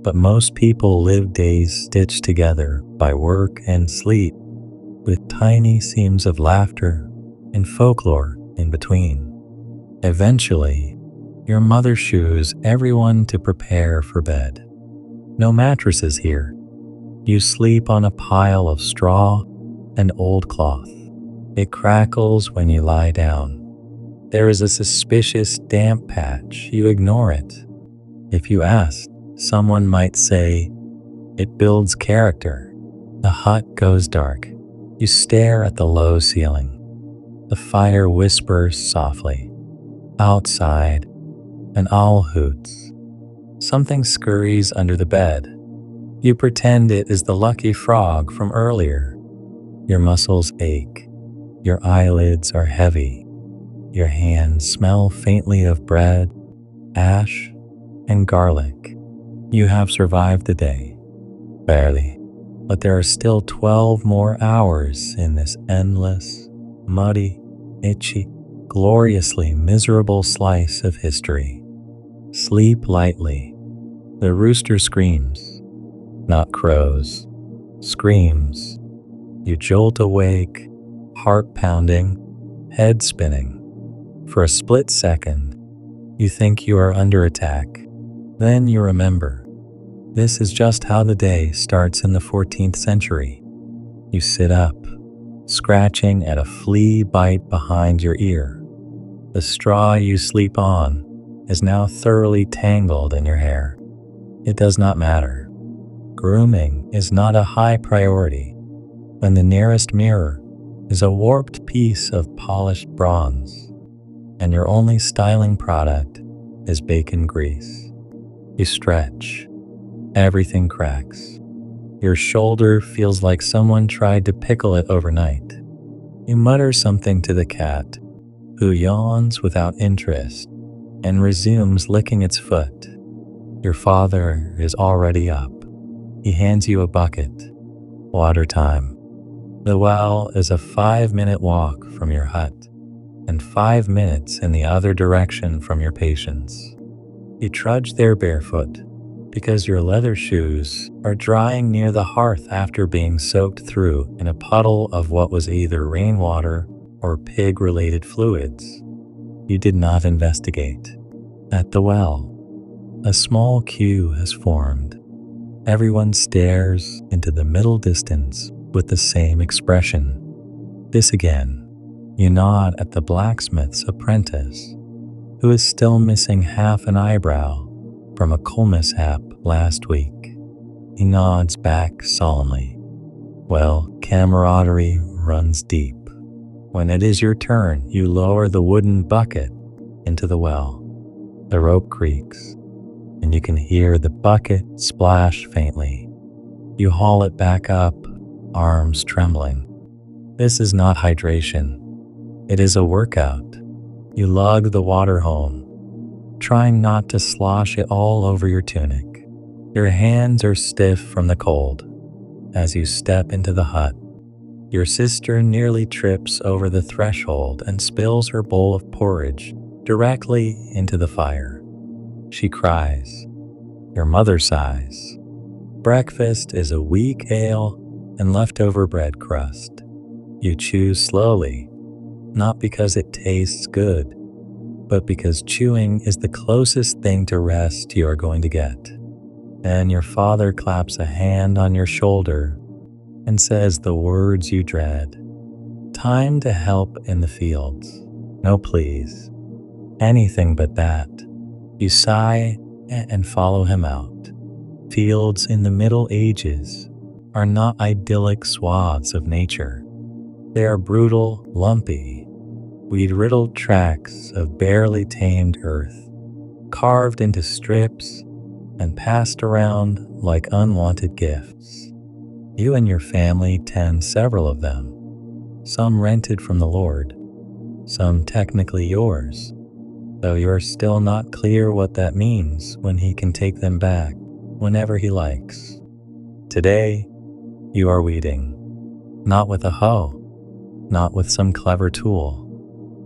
But most people live days stitched together by work and sleep, with tiny seams of laughter and folklore in between. Eventually, your mother shoos everyone to prepare for bed. No mattresses here. You sleep on a pile of straw and old cloth. It crackles when you lie down. There is a suspicious damp patch. You ignore it. If you ask, someone might say, "It builds character." The hut goes dark. You stare at the low ceiling. The fire whispers softly. Outside, an owl hoots. Something scurries under the bed. You pretend it is the lucky frog from earlier. Your muscles ache. Your eyelids are heavy. Your hands smell faintly of bread, ash, and garlic. You have survived the day. Barely. But there are still 12 more hours in this endless, muddy, itchy, gloriously miserable slice of history. Sleep lightly. The rooster screams, not crows, screams. You jolt awake, heart pounding, head spinning. For a split second, you think you are under attack. Then you remember. This is just how the day starts in the 14th century. You sit up, scratching at a flea bite behind your ear. The straw you sleep on is now thoroughly tangled in your hair. It does not matter. Grooming is not a high priority when the nearest mirror is a warped piece of polished bronze, and your only styling product is bacon grease. You stretch. Everything cracks. Your shoulder feels like someone tried to pickle it overnight. You mutter something to the cat, who yawns without interest and resumes licking its foot. Your father is already up. He hands you a bucket. Water time. The well is a 5-minute walk from your hut and 5 minutes in the other direction from your patients. You trudge there barefoot because your leather shoes are drying near the hearth after being soaked through in a puddle of what was either rainwater or pig-related fluids. You did not investigate. At the well, a small queue has formed. Everyone stares into the middle distance with the same expression. This again. You nod at the blacksmith's apprentice, who is still missing half an eyebrow from a coal mishap last week. He nods back solemnly. Well, camaraderie runs deep. When it is your turn, you lower the wooden bucket into the well. The rope creaks, and you can hear the bucket splash faintly. You haul it back up, arms trembling. This is not hydration. It is a workout. You lug the water home, trying not to slosh it all over your tunic. Your hands are stiff from the cold. As you step into the hut, your sister nearly trips over the threshold and spills her bowl of porridge directly into the fire. She cries. Your mother sighs. Breakfast is a weak ale and leftover bread crust. You chew slowly, not because it tastes good, but because chewing is the closest thing to rest you are going to get. Then your father claps a hand on your shoulder and says the words you dread. Time to help in the fields. No please. Anything but that. You sigh and follow him out. Fields in the Middle Ages are not idyllic swaths of nature. They are brutal, lumpy. Weed-riddled tracts of barely tamed earth, carved into strips and passed around like unwanted gifts. You and your family tend several of them, some rented from the Lord, some technically yours, though you're still not clear what that means when He can take them back whenever He likes. Today, you are weeding, not with a hoe, not with some clever tool,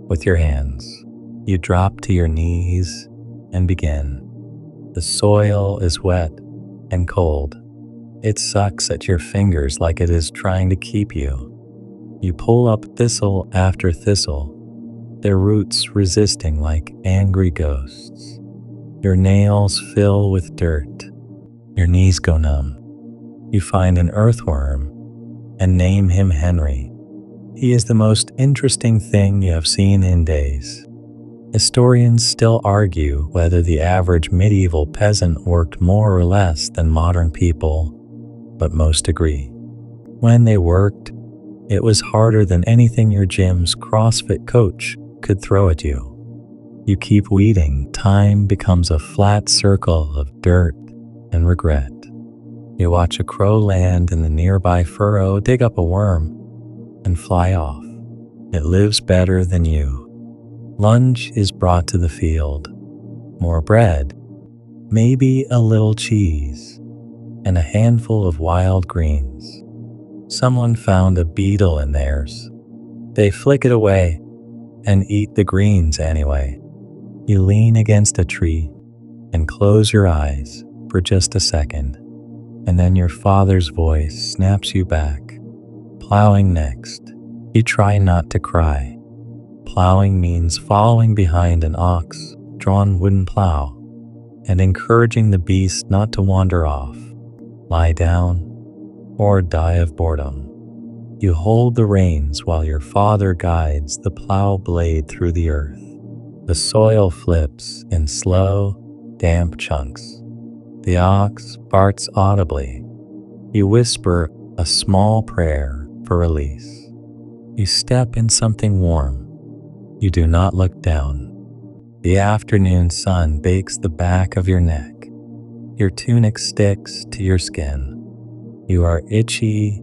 with your hands. You drop to your knees and begin. The soil is wet and cold. It sucks at your fingers like it is trying to keep you. You pull up thistle after thistle, their roots resisting like angry ghosts. Your nails fill with dirt. Your knees go numb. You find an earthworm and name him Henry. He is the most interesting thing you have seen in days. Historians still argue whether the average medieval peasant worked more or less than modern people, but most agree. When they worked, it was harder than anything your gym's CrossFit coach could throw at you. You keep weeding, time becomes a flat circle of dirt and regret. You watch a crow land in the nearby furrow, dig up a worm, and fly off. It lives better than you. Lunch is brought to the field. More bread, maybe a little cheese, and a handful of wild greens. Someone found a beetle in theirs. They flick it away and eat the greens anyway. You lean against a tree and close your eyes for just a second, and then your father's voice snaps you back. Plowing next. You try not to cry. Plowing means following behind an ox-drawn wooden plow and encouraging the beast not to wander off, lie down, or die of boredom. You hold the reins while your father guides the plow blade through the earth. The soil flips in slow, damp chunks. The ox farts audibly. You whisper a small prayer for release. You step in something warm. You do not look down. The afternoon sun bakes the back of your neck. Your tunic sticks to your skin. You are itchy,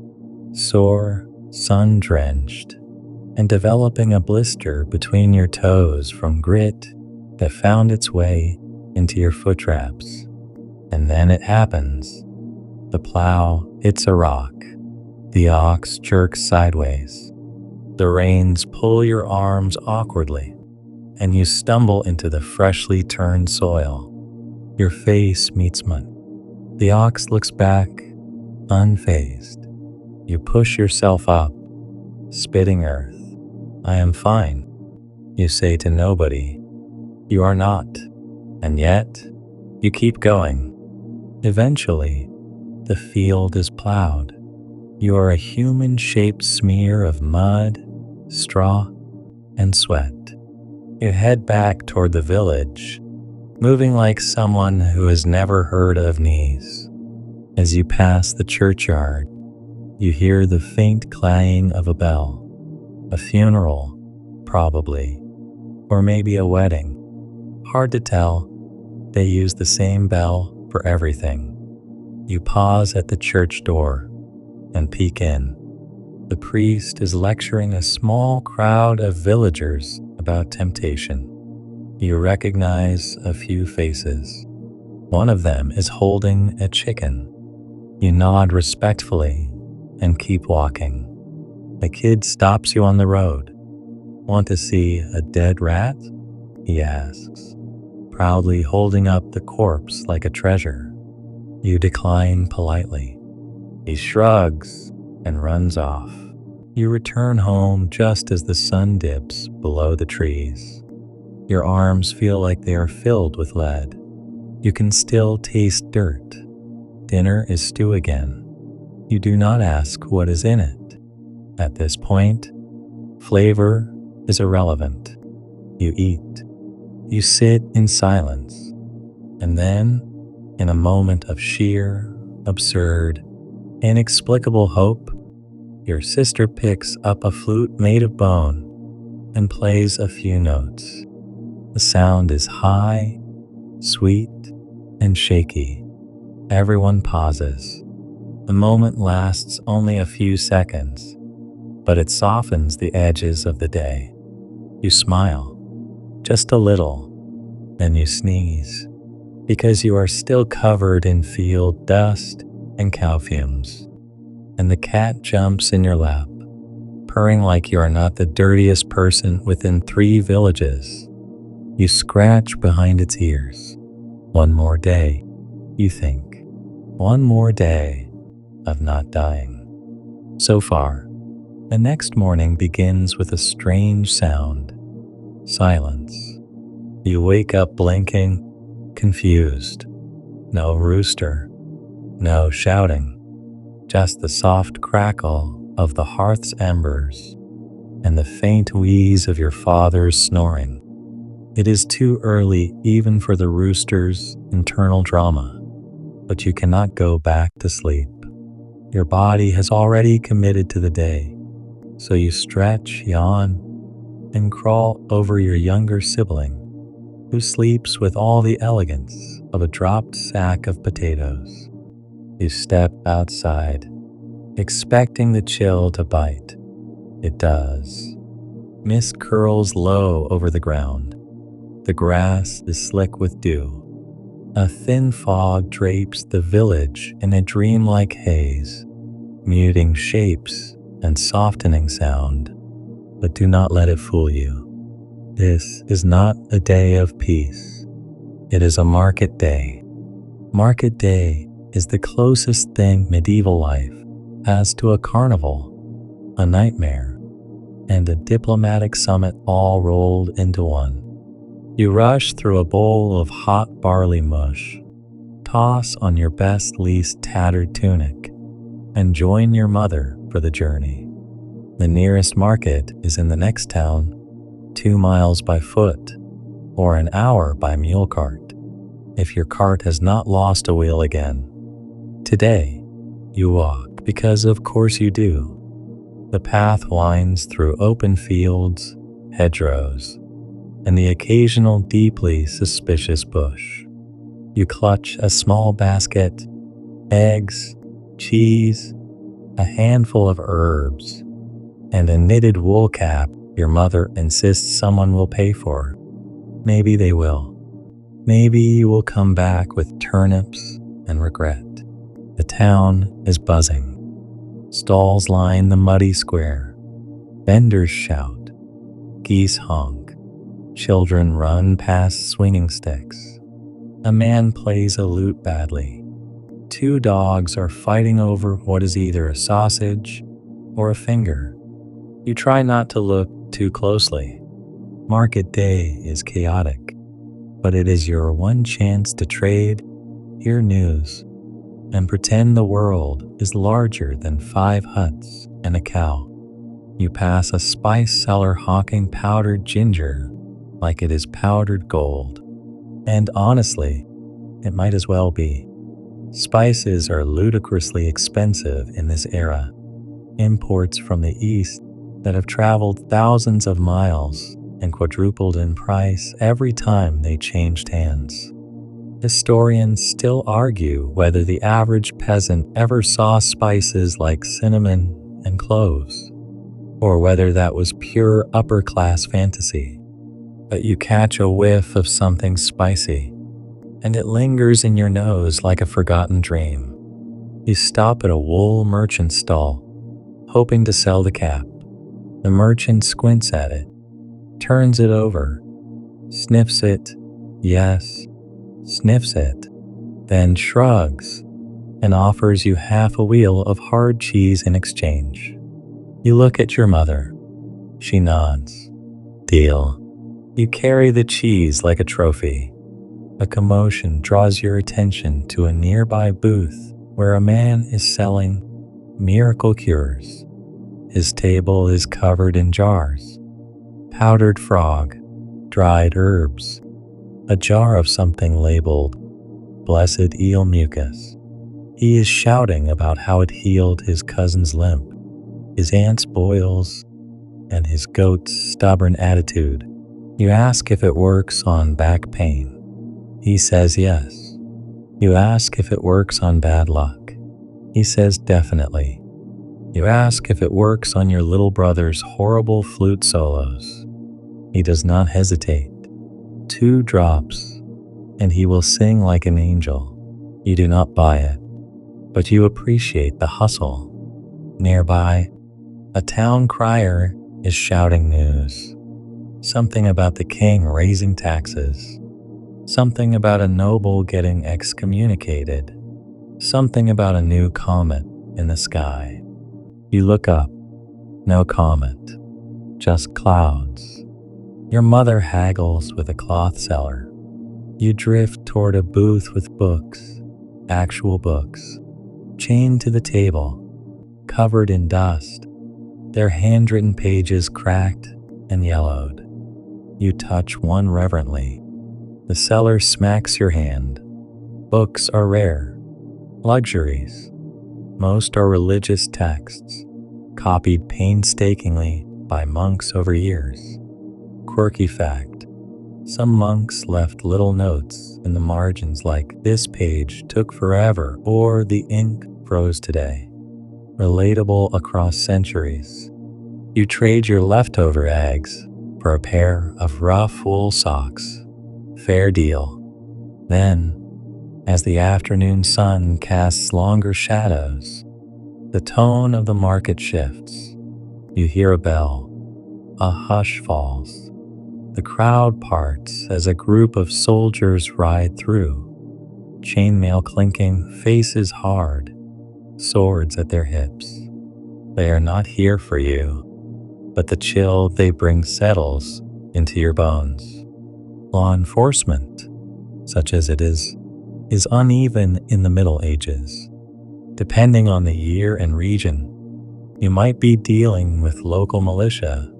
sore, sun-drenched, and developing a blister between your toes from grit that found its way into your foot wraps. And then it happens. The plow hits a rock. The ox jerks sideways. The reins pull your arms awkwardly, and you stumble into the freshly turned soil. Your face meets mud. The ox looks back, unfazed. You push yourself up, spitting earth. I am fine, you say to nobody. You are not, and yet you keep going. Eventually, the field is plowed. You are a human-shaped smear of mud, straw, and sweat. You head back toward the village, moving like someone who has never heard of knees. As you pass the churchyard, you hear the faint clang of a bell. A funeral, probably, or maybe a wedding. Hard to tell. They use the same bell for everything. You pause at the church door and peek in. The priest is lecturing a small crowd of villagers about temptation. You recognize a few faces. One of them is holding a chicken. You nod respectfully and keep walking. A kid stops you on the road. Want to see a dead rat? He asks, proudly holding up the corpse like a treasure. You decline politely. He shrugs and runs off. You return home just as the sun dips below the trees. Your arms feel like they are filled with lead. You can still taste dirt. Dinner is stew again. You do not ask what is in it. At this point, flavor is irrelevant. You eat. You sit in silence. And then, in a moment of sheer, absurd, inexplicable hope, your sister picks up a flute made of bone and plays a few notes. The sound is high, sweet, and shaky. Everyone pauses. The moment lasts only a few seconds, but it softens the edges of the day. You smile, just a little, then you sneeze, because you are still covered in field dust and cow fumes. And the cat jumps in your lap, purring like you are not the dirtiest person within 3 villages. You scratch behind its ears. One more day, you think. One more day of not dying. So far, the next morning begins with a strange sound. Silence. You wake up blinking, confused. No rooster, no shouting, just the soft crackle of the hearth's embers and the faint wheeze of your father's snoring. It is too early even for the rooster's internal drama, but you cannot go back to sleep. Your body has already committed to the day, so you stretch, yawn, and crawl over your younger sibling, who sleeps with all the elegance of a dropped sack of potatoes. You step outside, expecting the chill to bite. It does. Mist curls low over the ground. The grass is slick with dew. A thin fog drapes the village in a dreamlike haze, muting shapes and softening sound. But do not let it fool you. This is not a day of peace. It is a market day. Market day is the closest thing medieval life has to a carnival, a nightmare, and a diplomatic summit all rolled into one. You rush through a bowl of hot barley mush, toss on your best least tattered tunic, and join your mother for the journey. The nearest market is in the next town, 2 miles by foot, or an hour by mule cart, if your cart has not lost a wheel again. Today, you walk because of course you do. The path winds through open fields, hedgerows, and the occasional deeply suspicious bush. You clutch a small basket, eggs, cheese, a handful of herbs, and a knitted wool cap your mother insists someone will pay for. Maybe they will. Maybe you will come back with turnips and regret. The town is buzzing. Stalls line the muddy square. Vendors shout. Geese honk. Children run past swinging sticks. A man plays a lute badly. 2 dogs are fighting over what is either a sausage or a finger. You try not to look too closely. Market day is chaotic, but it is your one chance to trade, hear news, and pretend the world is larger than 5 huts and a cow. You pass a spice seller hawking powdered ginger like it is powdered gold. And honestly, it might as well be. Spices are ludicrously expensive in this era. Imports from the East that have traveled thousands of miles and quadrupled in price every time they changed hands. Historians still argue whether the average peasant ever saw spices like cinnamon and cloves, or whether that was pure upper-class fantasy. But you catch a whiff of something spicy, and it lingers in your nose like a forgotten dream. You stop at a wool merchant stall, hoping to sell the cap. The merchant squints at it, turns it over, sniffs it, yes, sniffs it, then shrugs and offers you half a wheel of hard cheese in exchange. You look at your mother. She nods. Deal. You carry the cheese like a trophy. A commotion draws your attention to a nearby booth where a man is selling miracle cures. His table is covered in jars, powdered frog, dried herbs, a jar of something labeled blessed eel mucus. He is shouting about how it healed his cousin's limp, his aunt's boils, and his goat's stubborn attitude. You ask if it works on back pain. He says yes. You ask if it works on bad luck. He says definitely. You ask if it works on your little brother's horrible flute solos. He does not hesitate. 2 drops, and he will sing like an angel. You do not buy it, but you appreciate the hustle. Nearby, a town crier is shouting news. Something about the king raising taxes. Something about a noble getting excommunicated. Something about a new comet in the sky. You look up. No comet. Just clouds. Your mother haggles with a cloth seller. You drift toward a booth with books. Actual books. Chained to the table. Covered in dust. Their handwritten pages cracked and yellowed. You touch one reverently. The seller smacks your hand. Books are rare. Luxuries. Most are religious texts, copied painstakingly by monks over years. Quirky fact. Some monks left little notes in the margins like, "This page took forever," or "The ink froze today." Relatable across centuries. You trade your leftover eggs for a pair of rough wool socks. Fair deal. Then, as the afternoon sun casts longer shadows, the tone of the market shifts. You hear a bell. A hush falls. The crowd parts as a group of soldiers ride through. Chainmail clinking, faces hard, swords at their hips. They are not here for you, but the chill they bring settles into your bones. Law enforcement, such as it is uneven in the Middle Ages. Depending on the year and region, you might be dealing with local militia,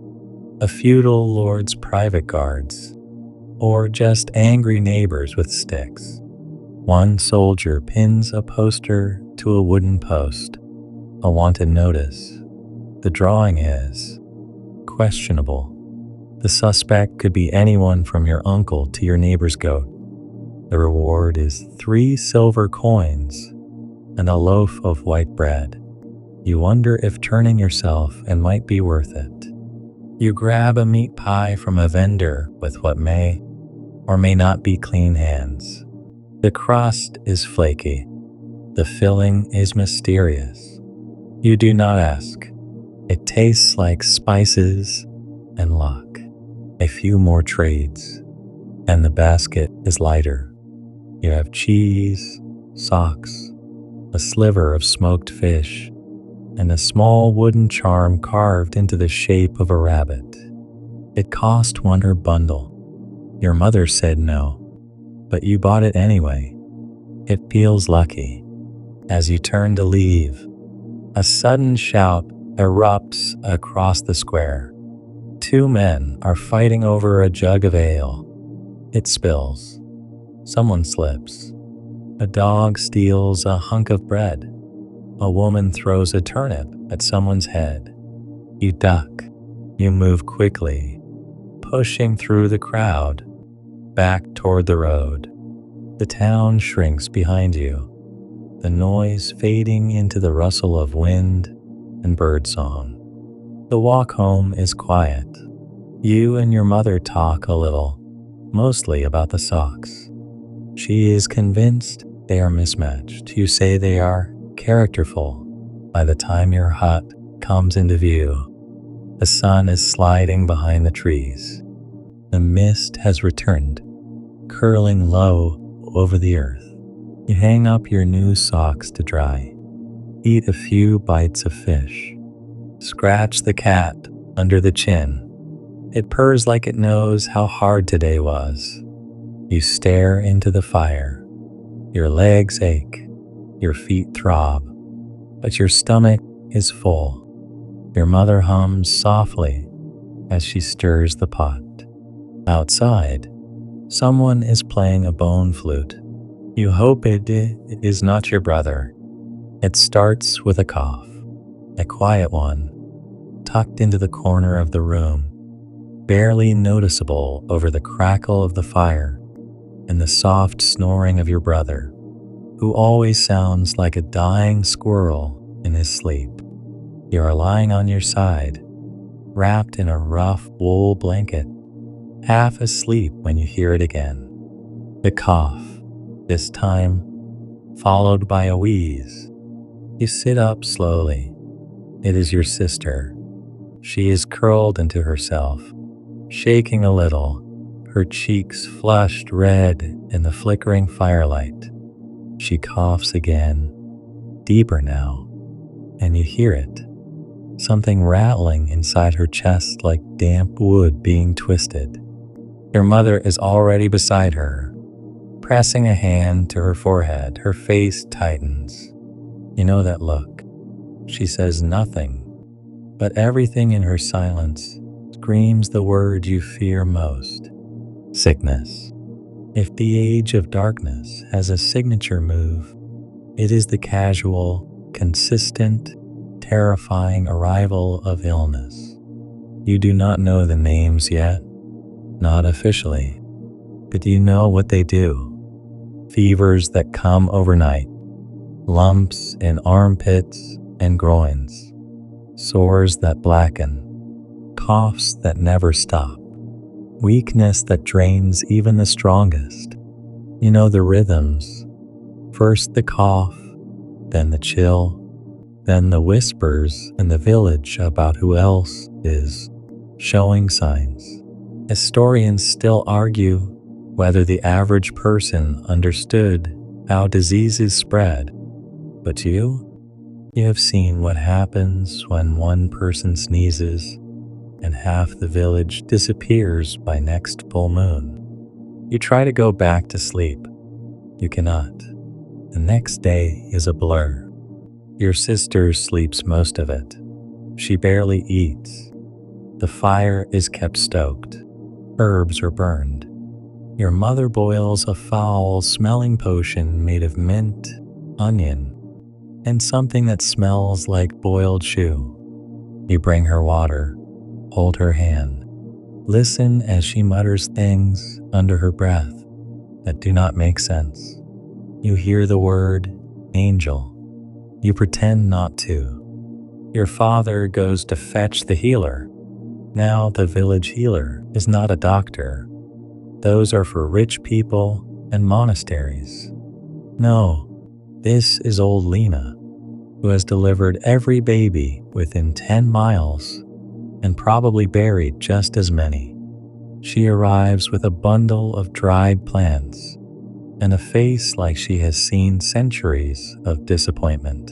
a feudal lord's private guards, or just angry neighbors with sticks. One soldier pins a poster to a wooden post, a wanted notice. The drawing is questionable. The suspect could be anyone from your uncle to your neighbor's goat. The reward is 3 silver coins and a loaf of white bread. You wonder if turning yourself in might be worth it. You grab a meat pie from a vendor with what may or may not be clean hands. The crust is flaky. The filling is mysterious. You do not ask. It tastes like spices and luck. A few more trades, and the basket is lighter. You have cheese, socks, a sliver of smoked fish, and a small wooden charm carved into the shape of a rabbit. It cost $1 per bundle. Your mother said no, but you bought it anyway. It feels lucky. As you turn to leave, a sudden shout erupts across the square. 2 men are fighting over a jug of ale. It spills. Someone slips. A dog steals a hunk of bread. A woman throws a turnip at someone's head. You duck. You move quickly, pushing through the crowd, back toward the road. The town shrinks behind you, the noise fading into the rustle of wind and birdsong. The walk home is quiet. You and your mother talk a little, mostly about the socks. She is convinced they are mismatched. You say they are characterful. By the time your hut comes into view, the sun is sliding behind the trees. The mist has returned, curling low over the earth. You hang up your new socks to dry. Eat a few bites of fish. Scratch the cat under the chin. It purrs like it knows how hard today was. You stare into the fire. Your legs ache. Your feet throb. But your stomach is full. Your mother hums softly as she stirs the pot. Outside, someone is playing a bone flute. You hope it is not your brother. It starts with a cough, a quiet one, tucked into the corner of the room, barely noticeable over the crackle of the fire and the soft snoring of your brother, who always sounds like a dying squirrel in his sleep. You are lying on your side, wrapped in a rough wool blanket, half asleep when you hear it again. The cough, this time followed by a wheeze. You sit up slowly. It is your sister. She is curled into herself, shaking a little, her cheeks flushed red in the flickering firelight. She coughs again, deeper now, and you hear it. Something rattling inside her chest like damp wood being twisted. Your mother is already beside her, pressing a hand to her forehead. Her face tightens. You know that look. She says nothing, but everything in her silence screams the word you fear most: sickness. If the age of darkness has a signature move, it is the casual, consistent, terrifying arrival of illness. You do not know the names yet, not officially, but you know what they do. Fevers that come overnight, lumps in armpits and groins, sores that blacken, coughs that never stop, weakness that drains even the strongest. You know the rhythms. First the cough, then the chill, then the whispers in the village about who else is showing signs. Historians still argue whether the average person understood how diseases spread. But you have seen what happens when one person sneezes and half the village disappears by next full moon. You try to go back to sleep. You cannot. The next day is a blur. Your sister sleeps most of it. She barely eats. The fire is kept stoked. Herbs are burned. Your mother boils a foul-smelling potion made of mint, onion, and something that smells like boiled shoe. You bring her water, hold her hand, listen as she mutters things under her breath that do not make sense. You hear the word angel. You pretend not to. Your father goes to fetch the healer. Now the village healer is not a doctor. Those are for rich people and monasteries. No, this is old Lena, who has delivered every baby within 10 miles and probably buried just as many. She arrives with a bundle of dried plants and a face like she has seen centuries of disappointment.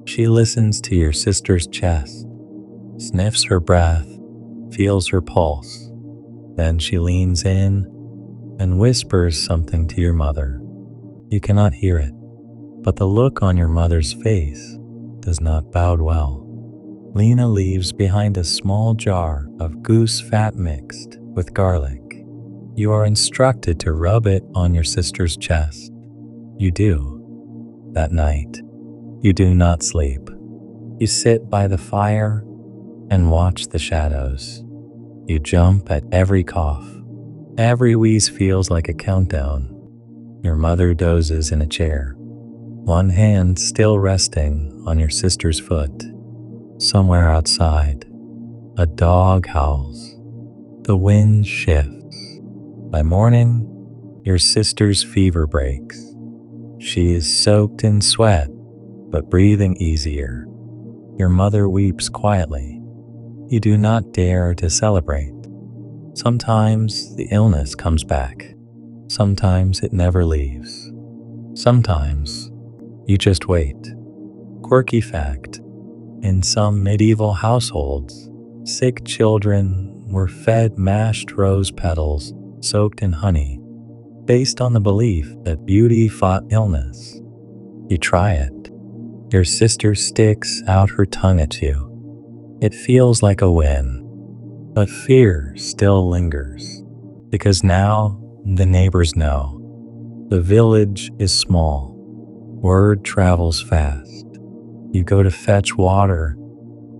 She listens to your sister's chest, sniffs her breath, feels her pulse. Then she leans in and whispers something to your mother. You cannot hear it, but the look on your mother's face does not bode well. Lena leaves behind a small jar of goose fat mixed with garlic. You are instructed to rub it on your sister's chest. You do. That night, you do not sleep. You sit by the fire and watch the shadows. You jump at every cough. Every wheeze feels like a countdown. Your mother dozes in a chair, one hand still resting on your sister's foot. Somewhere outside, a dog howls. The wind shifts. By morning, your sister's fever breaks. She is soaked in sweat, but breathing easier. Your mother weeps quietly. You do not dare to celebrate. Sometimes the illness comes back. Sometimes it never leaves. Sometimes you just wait. Quirky fact: in some medieval households, sick children were fed mashed rose petals soaked in honey, based on the belief that beauty fought illness. You try it. Your sister sticks out her tongue at you. It feels like a win, but fear still lingers, because now the neighbors know. The village is small. Word travels fast. You go to fetch water,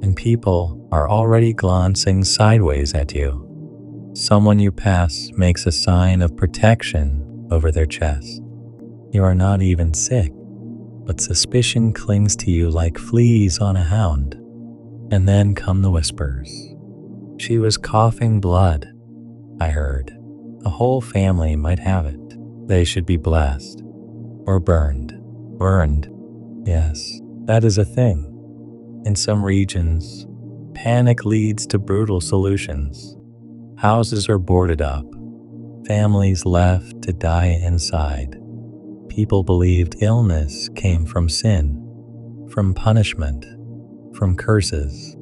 and people are already glancing sideways at you. Someone you pass makes a sign of protection over their chest. You are not even sick, but suspicion clings to you like fleas on a hound. And then come the whispers. She was coughing blood, I heard. A whole family might have it. They should be blessed. Or burned. Burned. Yes, that is a thing. In some regions, panic leads to brutal solutions. Houses are boarded up. Families left to die inside. People believed illness came from sin, from punishment, from curses,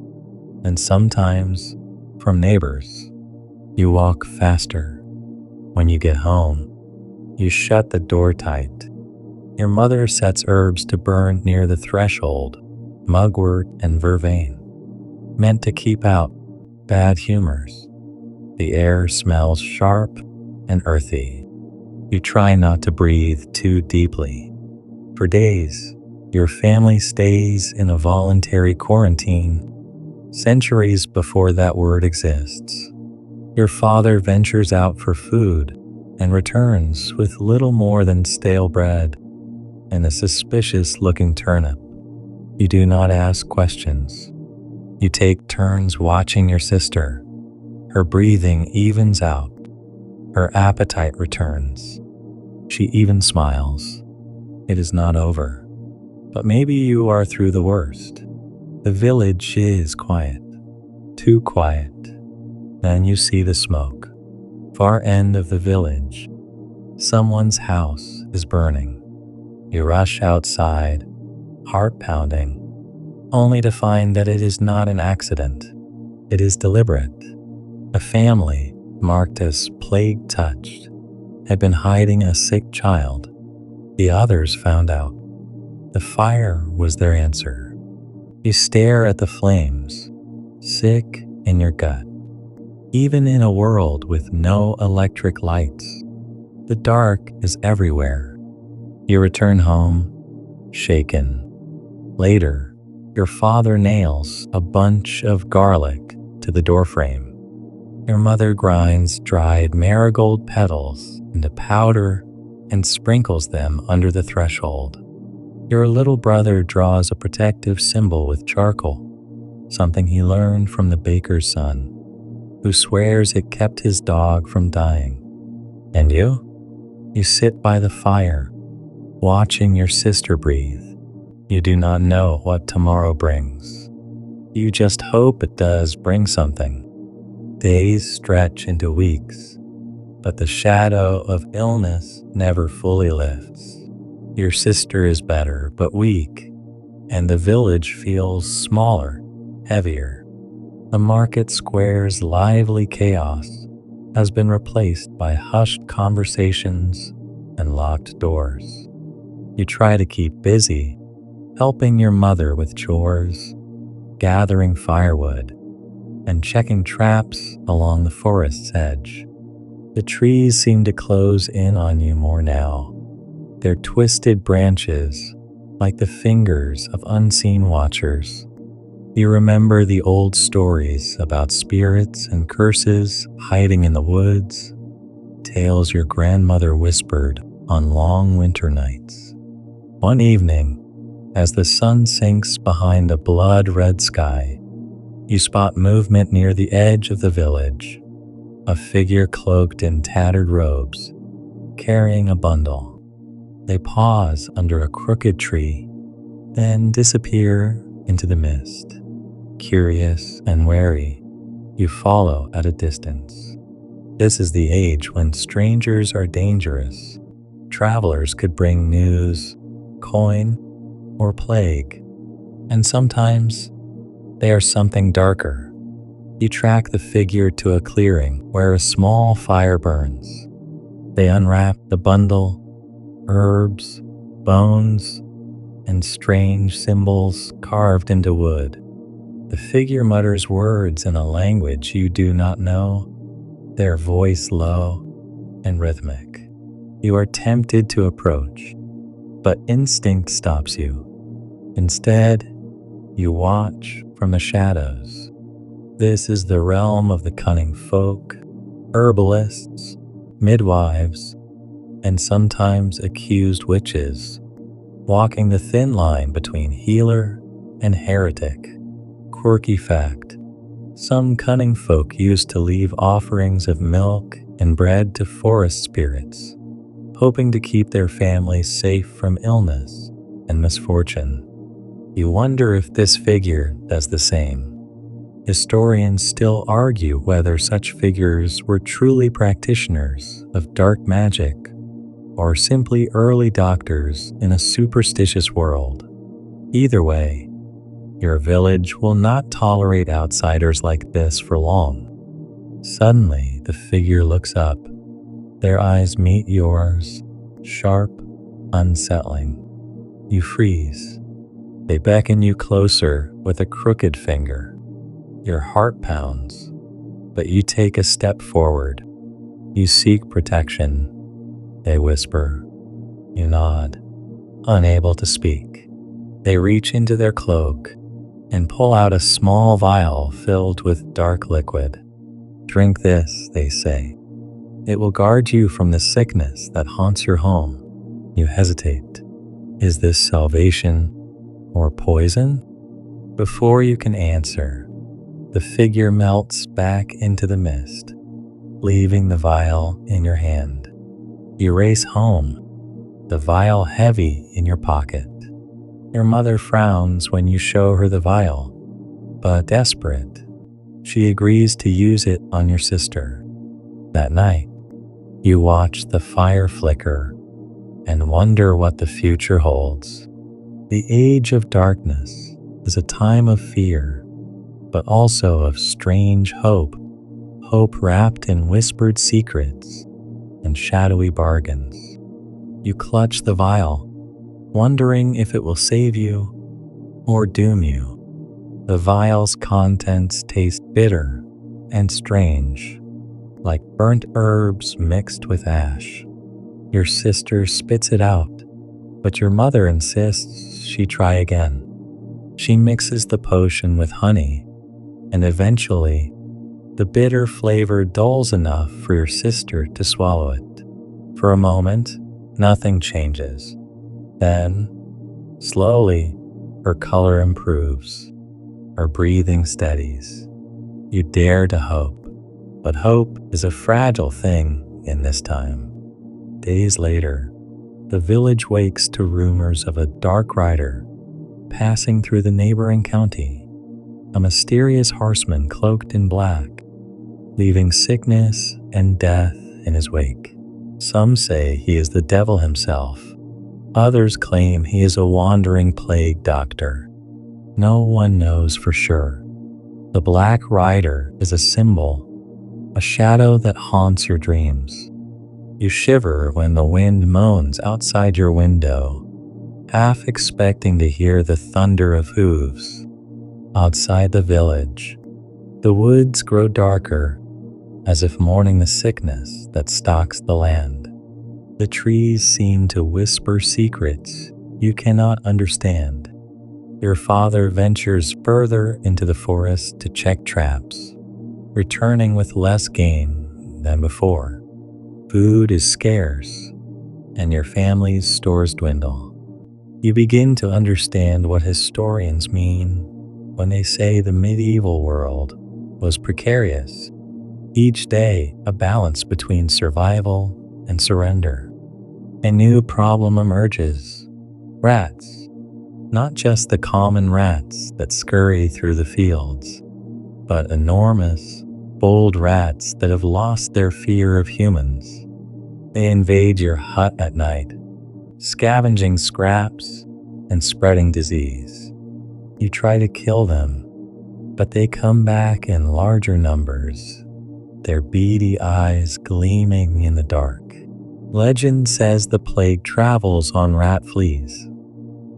and sometimes from neighbors. You walk faster. When you get home, you shut the door tight. Your mother sets herbs to burn near the threshold, mugwort and vervain, meant to keep out bad humors. The air smells sharp and earthy. You try not to breathe too deeply. For days, your family stays in a voluntary quarantine, centuries before that word exists. Your father ventures out for food and returns with little more than stale bread and a suspicious-looking turnip. You do not ask questions. You take turns watching your sister. Her breathing evens out. Her appetite returns. She even smiles. It is not over. But maybe you are through the worst. The village is quiet. Too quiet. Then you see the smoke. Far end of the village. Someone's house is burning. You rush outside, heart pounding, only to find that it is not an accident. It is deliberate. A family, marked as plague-touched, had been hiding a sick child. The others found out. The fire was their answer. You stare at the flames, sick in your gut. Even in a world with no electric lights, the dark is everywhere. You return home, shaken. Later, your father nails a bunch of garlic to the doorframe. Your mother grinds dried marigold petals into powder and sprinkles them under the threshold. Your little brother draws a protective symbol with charcoal, something he learned from the baker's son, who swears it kept his dog from dying. And you? You sit by the fire, watching your sister breathe. You do not know what tomorrow brings. You just hope it does bring something. Days stretch into weeks, but the shadow of illness never fully lifts. Your sister is better, but weak, and the village feels smaller, heavier. The market square's lively chaos has been replaced by hushed conversations and locked doors. You try to keep busy, helping your mother with chores, gathering firewood, and checking traps along the forest's edge. The trees seem to close in on you more now, their twisted branches like the fingers of unseen watchers. You remember the old stories about spirits and curses hiding in the woods, tales your grandmother whispered on long winter nights. One evening, as the sun sinks behind a blood-red sky, you spot movement near the edge of the village, a figure cloaked in tattered robes, carrying a bundle. They pause under a crooked tree, then disappear into the mist. Curious and wary, you follow at a distance. This is the age when strangers are dangerous. Travelers could bring news, coin, or plague, and sometimes they are something darker. You track the figure to a clearing where a small fire burns. They unwrap the bundle, herbs, bones, and strange symbols carved into wood. The figure mutters words in a language you do not know, their voice low and rhythmic. You are tempted to approach, but instinct stops you. Instead, You watch from the shadows. This is the realm of the cunning folk, herbalists, midwives, and sometimes accused witches, walking the thin line between healer and heretic. Quirky fact: some cunning folk used to leave offerings of milk and bread to forest spirits, hoping to keep their families safe from illness and misfortune. You wonder if this figure does the same. Historians still argue whether such figures were truly practitioners of dark magic or simply early doctors in a superstitious world. Either way, your village will not tolerate outsiders like this for long. Suddenly, the figure looks up. Their eyes meet yours, sharp, unsettling. You freeze. They beckon you closer with a crooked finger. Your heart pounds, but you take a step forward. You seek protection. They whisper. You nod, unable to speak. They reach into their cloak and pull out a small vial filled with dark liquid. Drink this, they say. It will guard you from the sickness that haunts your home. You hesitate. Is this salvation or poison? Before you can answer, the figure melts back into the mist, leaving the vial in your hand. You race home, the vial heavy in your pocket. Your mother frowns when you show her the vial, but desperate, she agrees to use it on your sister. That night, you watch the fire flicker and wonder what the future holds. The age of darkness is a time of fear, but also of strange hope, hope wrapped in whispered secrets and shadowy bargains. You clutch the vial, wondering if it will save you or doom you. The vial's contents taste bitter and strange, like burnt herbs mixed with ash. Your sister spits it out, but your mother insists she try again. She mixes the potion with honey, and eventually, the bitter flavor dulls enough for your sister to swallow it. For a moment, nothing changes. Then, slowly, her color improves. Her breathing steadies. You dare to hope, but hope is a fragile thing in this time. Days later, the village wakes to rumors of a dark rider passing through the neighboring county, a mysterious horseman cloaked in black, leaving sickness and death in his wake. Some say he is the devil himself. Others claim he is a wandering plague doctor. No one knows for sure. The Black Rider is a symbol, a shadow that haunts your dreams. You shiver when the wind moans outside your window, half expecting to hear the thunder of hooves. Outside the village, the woods grow darker, as if mourning the sickness that stalks the land. The trees seem to whisper secrets you cannot understand. Your father ventures further into the forest to check traps, returning with less game than before. Food is scarce, and your family's stores dwindle. You begin to understand what historians mean when they say the medieval world was precarious. Each day, a balance between survival and surrender. A new problem emerges: rats. Not just the common rats that scurry through the fields, but enormous, bold rats that have lost their fear of humans. They invade your hut at night, scavenging scraps and spreading disease. You try to kill them, but they come back in larger numbers, their beady eyes gleaming in the dark. Legend says the plague travels on rat fleas.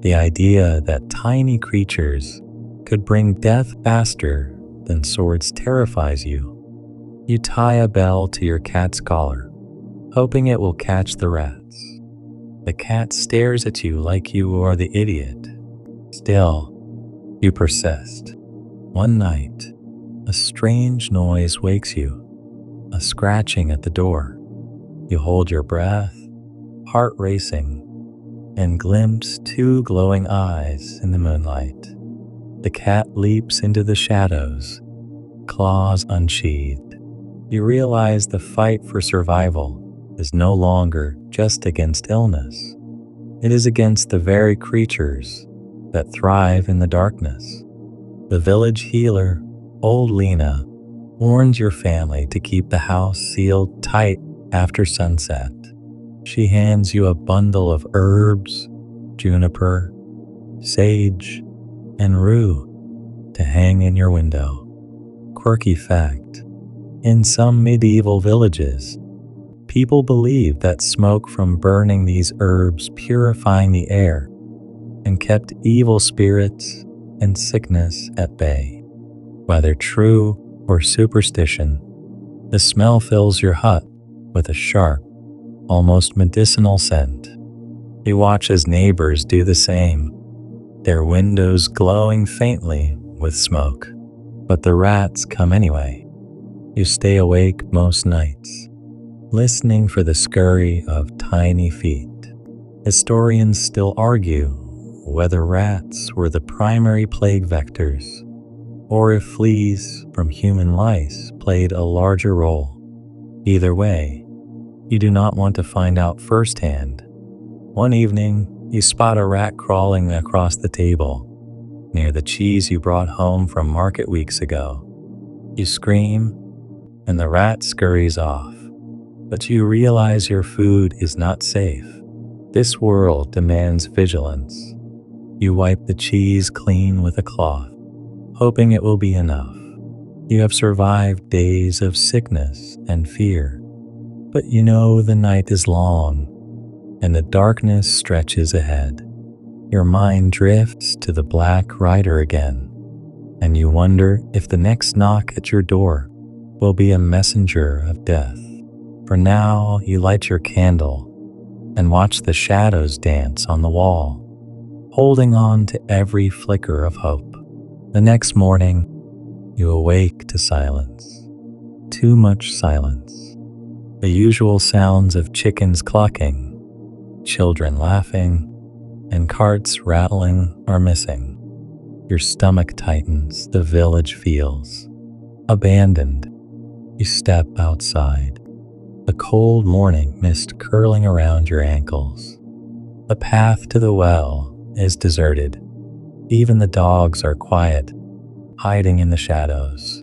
The idea that tiny creatures could bring death faster than swords terrifies you. You tie a bell to your cat's collar, hoping it will catch the rats. The cat stares at you like you are the idiot. Still, You persist. One night, a strange noise wakes you, a scratching at the door. You hold your breath, heart racing, and glimpse two glowing eyes in the moonlight. The cat leaps into the shadows, claws unsheathed. You realize the fight for survival is no longer just against illness. It is against the very creatures that thrive in the darkness. The village healer, old Lena, warns your family to keep the house sealed tight after sunset. She hands you a bundle of herbs, juniper, sage, and rue to hang in your window. Quirky fact: in some medieval villages, people believed that smoke from burning these herbs purifying the air and kept evil spirits and sickness at bay. Whether true or superstition, the smell fills your hut with a sharp, almost medicinal scent. You watch as neighbors do the same, their windows glowing faintly with smoke. But the rats come anyway. You stay awake most nights, listening for the scurry of tiny feet. Historians still argue whether rats were the primary plague vectors, or if fleas from human lice played a larger role. Either way, you do not want to find out firsthand. One evening, you spot a rat crawling across the table, near the cheese you brought home from market weeks ago. You scream, and the rat scurries off. But you realize your food is not safe. This world demands vigilance. You wipe the cheese clean with a cloth, hoping it will be enough. You have survived days of sickness and fear, but you know the night is long, and the darkness stretches ahead. Your mind drifts to the Black Rider again, and you wonder if the next knock at your door will be a messenger of death. For now, you light your candle and watch the shadows dance on the wall, holding on to every flicker of hope. The next morning, you awake to silence. Too much silence. The usual sounds of chickens clucking, children laughing, and carts rattling are missing. Your stomach tightens, the village feels abandoned. You step outside, the cold morning mist curling around your ankles. The path to the well is deserted. Even the dogs are quiet, hiding in the shadows.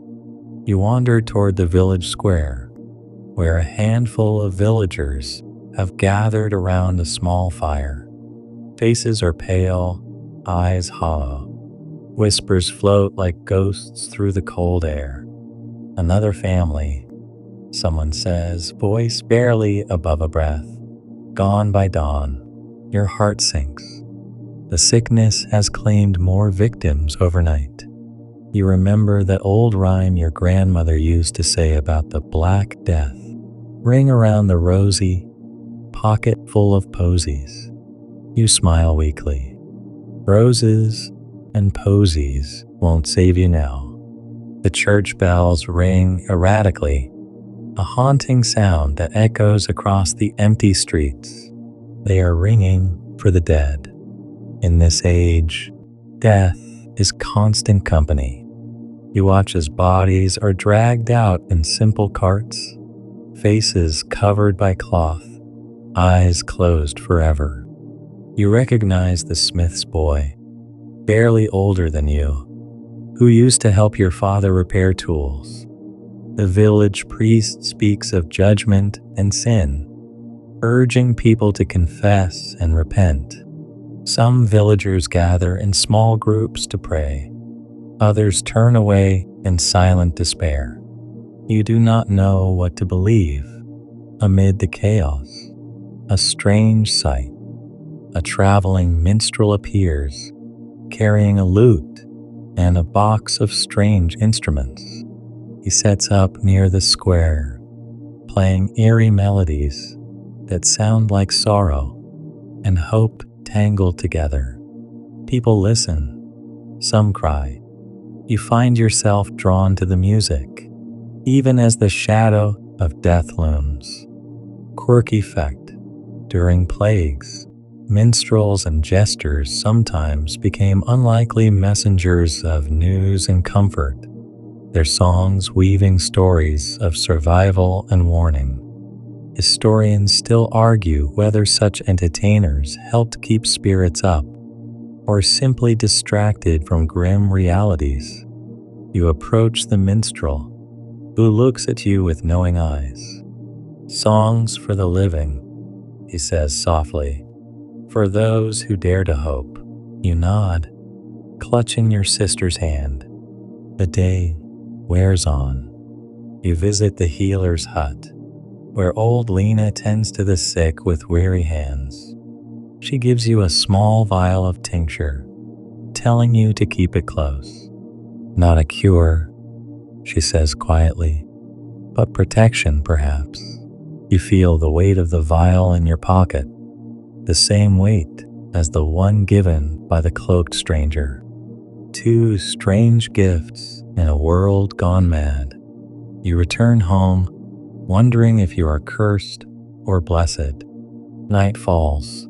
You wander toward the village square, where a handful of villagers have gathered around a small fire. Faces are pale, eyes hollow. Whispers float like ghosts through the cold air. Another family, someone says, voice barely above a breath. Gone by dawn. Your heart sinks. The sickness has claimed more victims overnight. You remember that old rhyme your grandmother used to say about the Black Death. Ring around the rosy, pocket full of posies. You smile weakly. Roses and posies won't save you now. The church bells ring erratically, a haunting sound that echoes across the empty streets. They are ringing for the dead. In this age, death is constant company. You watch as bodies are dragged out in simple carts, faces covered by cloth, eyes closed forever. You recognize the smith's boy, barely older than you, who used to help your father repair tools. The village priest speaks of judgment and sin, urging people to confess and repent. Some villagers gather in small groups to pray. Others turn away in silent despair. You do not know what to believe. Amid the chaos, a strange sight. A traveling minstrel appears, carrying a lute and a box of strange instruments. He sets up near the square, playing eerie melodies that sound like sorrow and hope tangled together. People listen, Some cry. You find yourself drawn to the music, even as the shadow of death looms. Quirk effect. During plagues, minstrels and jesters sometimes became unlikely messengers of news and comfort, their songs weaving stories of survival and warning. Historians still argue whether such entertainers helped keep spirits up or simply distracted from grim realities. You approach the minstrel, who looks at you with knowing eyes. "Songs for the living," he says softly, "for those who dare to hope." You nod, clutching your sister's hand. The day wears on. You visit the healer's hut, where old Lena tends to the sick with weary hands. She gives you a small vial of tincture, telling you to keep it close. "Not a cure," she says quietly, "but protection, perhaps." You feel the weight of the vial in your pocket, the same weight as the one given by the cloaked stranger. Two strange gifts in a world gone mad. You return home, wondering if you are cursed or blessed. Night falls,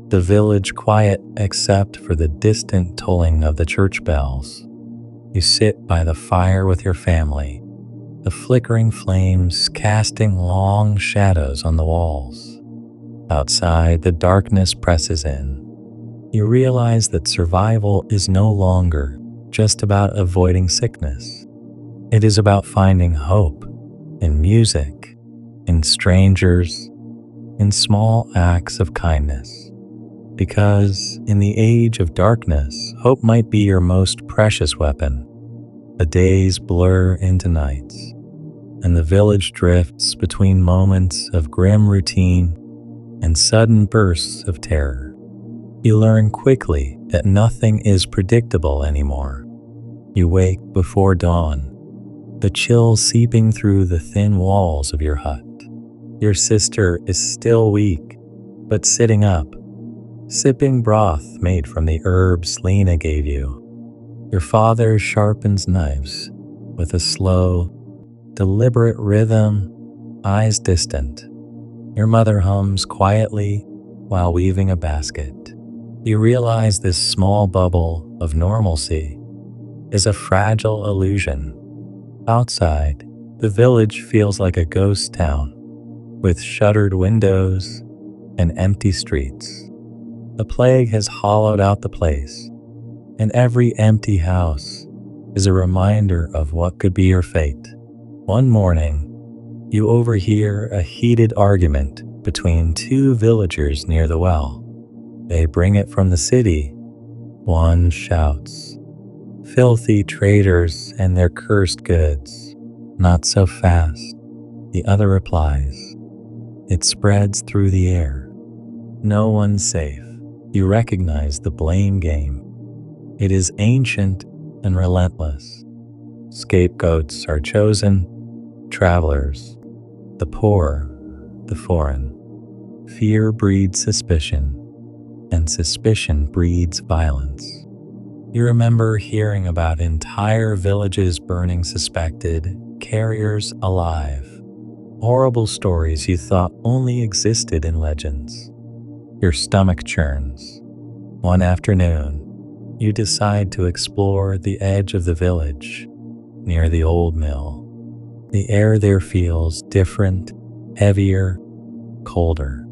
the village quiet except for the distant tolling of the church bells. You sit by the fire with your family, the flickering flames casting long shadows on the walls. Outside, the darkness presses in. You realize that survival is no longer just about avoiding sickness. It is about finding hope in music, in strangers, in small acts of kindness. Because in the age of darkness, hope might be your most precious weapon. The days blur into nights, and the village drifts between moments of grim routine and sudden bursts of terror. You learn quickly that nothing is predictable anymore. You wake before dawn, the chill seeping through the thin walls of your hut. Your sister is still weak, but sitting up, sipping broth made from the herbs Lena gave you. Your father sharpens knives with a slow, deliberate rhythm, eyes distant. Your mother hums quietly while weaving a basket. You realize this small bubble of normalcy is a fragile illusion. Outside, the village feels like a ghost town, with shuttered windows and empty streets. The plague has hollowed out the place, and every empty house is a reminder of what could be your fate. One morning, you overhear a heated argument between two villagers near the well. They bring it from the city. One shouts, "Filthy traders and their cursed goods. Not so fast." The other replies, "It spreads through the air. No one's safe." You recognize the blame game. It is ancient and relentless. Scapegoats are chosen, travelers, the poor, the foreign. Fear breeds suspicion, and suspicion breeds violence. You remember hearing about entire villages burning suspected carriers alive. Horrible stories you thought only existed in legends. Your stomach churns. One afternoon, you decide to explore the edge of the village, near the old mill. The air there feels different, heavier, colder.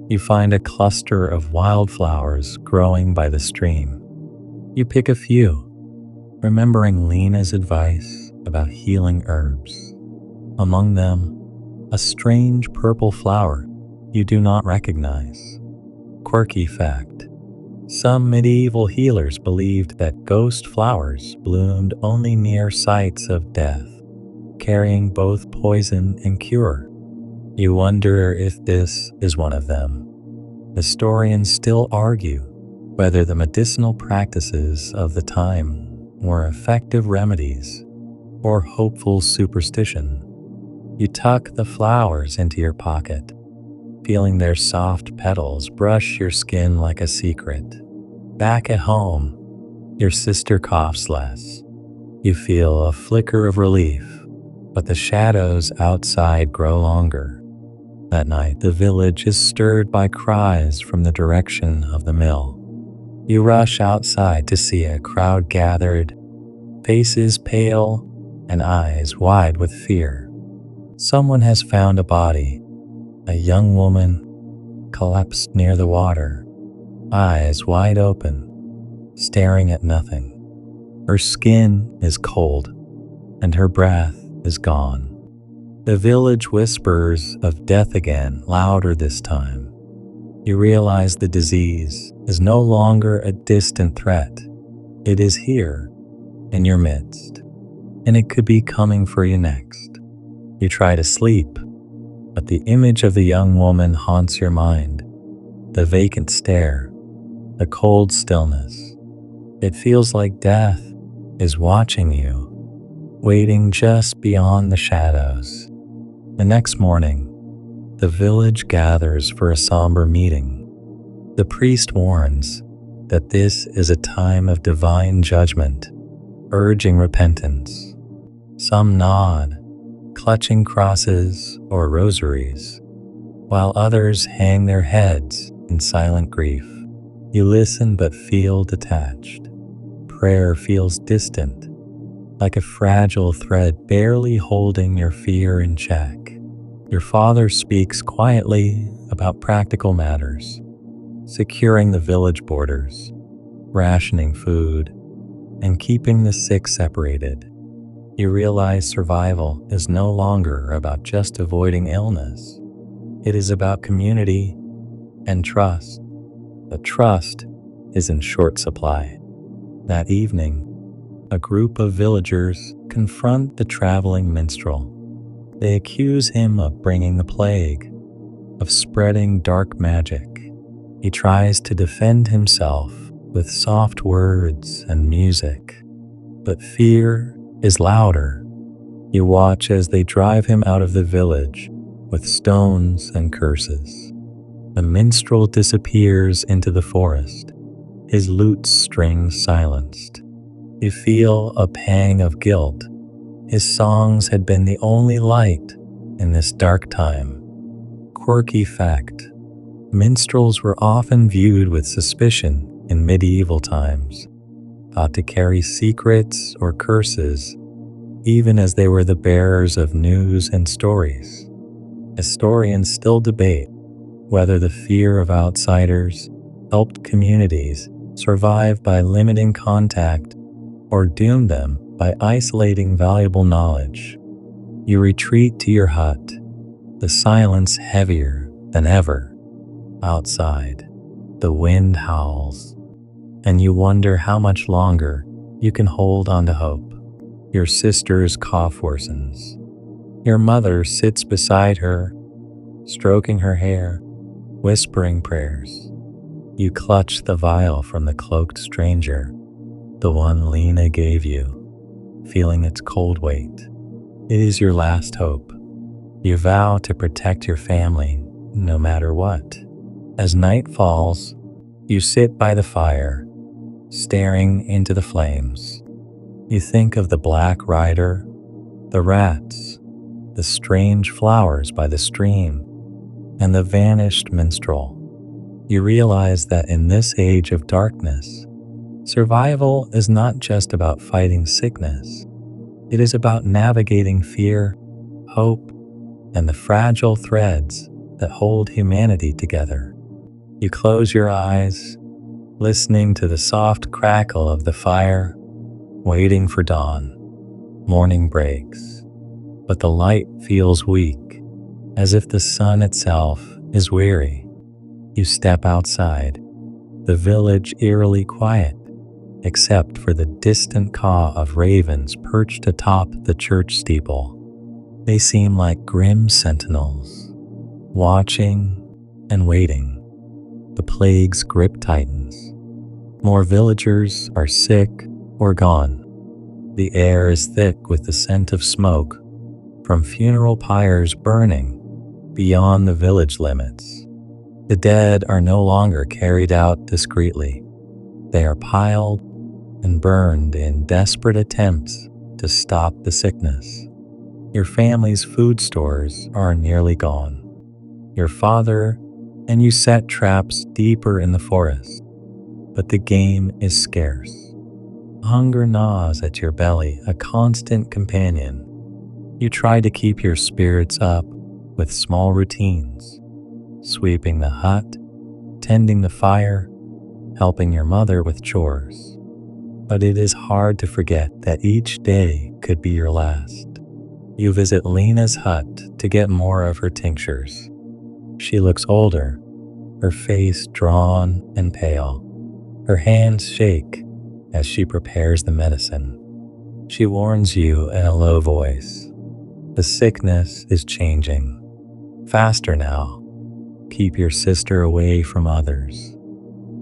You find a cluster of wildflowers growing by the stream. You pick a few, remembering Lena's advice about healing herbs. Among them, a strange purple flower you do not recognize. Quirky fact: some medieval healers believed that ghost flowers bloomed only near sites of death, carrying both poison and cure. You wonder if this is one of them. Historians still argue whether the medicinal practices of the time were effective remedies or hopeful superstition. You tuck the flowers into your pocket, feeling their soft petals brush your skin like a secret. Back at home, Your sister coughs less. You feel a flicker of relief, but the shadows outside grow longer. That night, the village is stirred by cries from the direction of the mill. You rush outside to see a crowd gathered, faces pale and eyes wide with fear. Someone has found a body, a young woman collapsed near the water, eyes wide open, staring at nothing. Her skin is cold, and her breath is gone. The village whispers of death again, louder this time. You realize the disease is no longer a distant threat. It is here, in your midst, and it could be coming for you next. You try to sleep, but the image of the young woman haunts your mind. The vacant stare, the cold stillness. It feels like death is watching you, waiting just beyond the shadows. The next morning, the village gathers for a somber meeting. The priest warns that this is a time of divine judgment, urging repentance. Some nod, clutching crosses or rosaries, while others hang their heads in silent grief. You listen but feel detached. Prayer feels distant, like a fragile thread barely holding your fear in check. Your father speaks quietly about practical matters, securing the village borders, rationing food, and keeping the sick separated. You realize survival is no longer about just avoiding illness. It is about community and trust. But trust is in short supply. That evening, a group of villagers confront the traveling minstrel. They accuse him of bringing the plague, of spreading dark magic. He tries to defend himself with soft words and music, but fear is louder. You watch as they drive him out of the village with stones and curses. The minstrel disappears into the forest, his lute strings silenced. You feel a pang of guilt. His songs had been the only light in this dark time. Quirky fact: minstrels were often viewed with suspicion in medieval times, thought to carry secrets or curses, even as they were the bearers of news and stories. Historians still debate whether the fear of outsiders helped communities survive by limiting contact or doomed them by isolating valuable knowledge. You retreat to your hut, the silence heavier than ever. Outside, the wind howls, and you wonder how much longer you can hold on to hope. Your sister's cough worsens. Your mother sits beside her, stroking her hair, whispering prayers. You clutch the vial from the cloaked stranger, the one Lena gave you, feeling its cold weight. It is your last hope. You vow to protect your family no matter what. As night falls, you sit by the fire, staring into the flames. You think of the black rider, the rats, the strange flowers by the stream, and the vanished minstrel. You realize that in this age of darkness, survival is not just about fighting sickness. It is about navigating fear, hope, and the fragile threads that hold humanity together. You close your eyes, listening to the soft crackle of the fire, waiting for dawn. Morning breaks, but the light feels weak, as if the sun itself is weary. You step outside, the village eerily quiet, except for the distant caw of ravens perched atop the church steeple. They seem like grim sentinels, watching and waiting. The plague's grip tightens. More villagers are sick or gone. The air is thick with the scent of smoke from funeral pyres burning beyond the village limits. The dead are no longer carried out discreetly. They are piled and burned in desperate attempts to stop the sickness. Your family's food stores are nearly gone. Your father and you set traps deeper in the forest, but the game is scarce. Hunger gnaws at your belly, a constant companion. You try to keep your spirits up with small routines, sweeping the hut, tending the fire, helping your mother with chores. But it is hard to forget that each day could be your last. You visit Lena's hut to get more of her tinctures. She looks older, her face drawn and pale. Her hands shake as she prepares the medicine. She warns you in a low voice. The sickness is changing. Faster now. Keep your sister away from others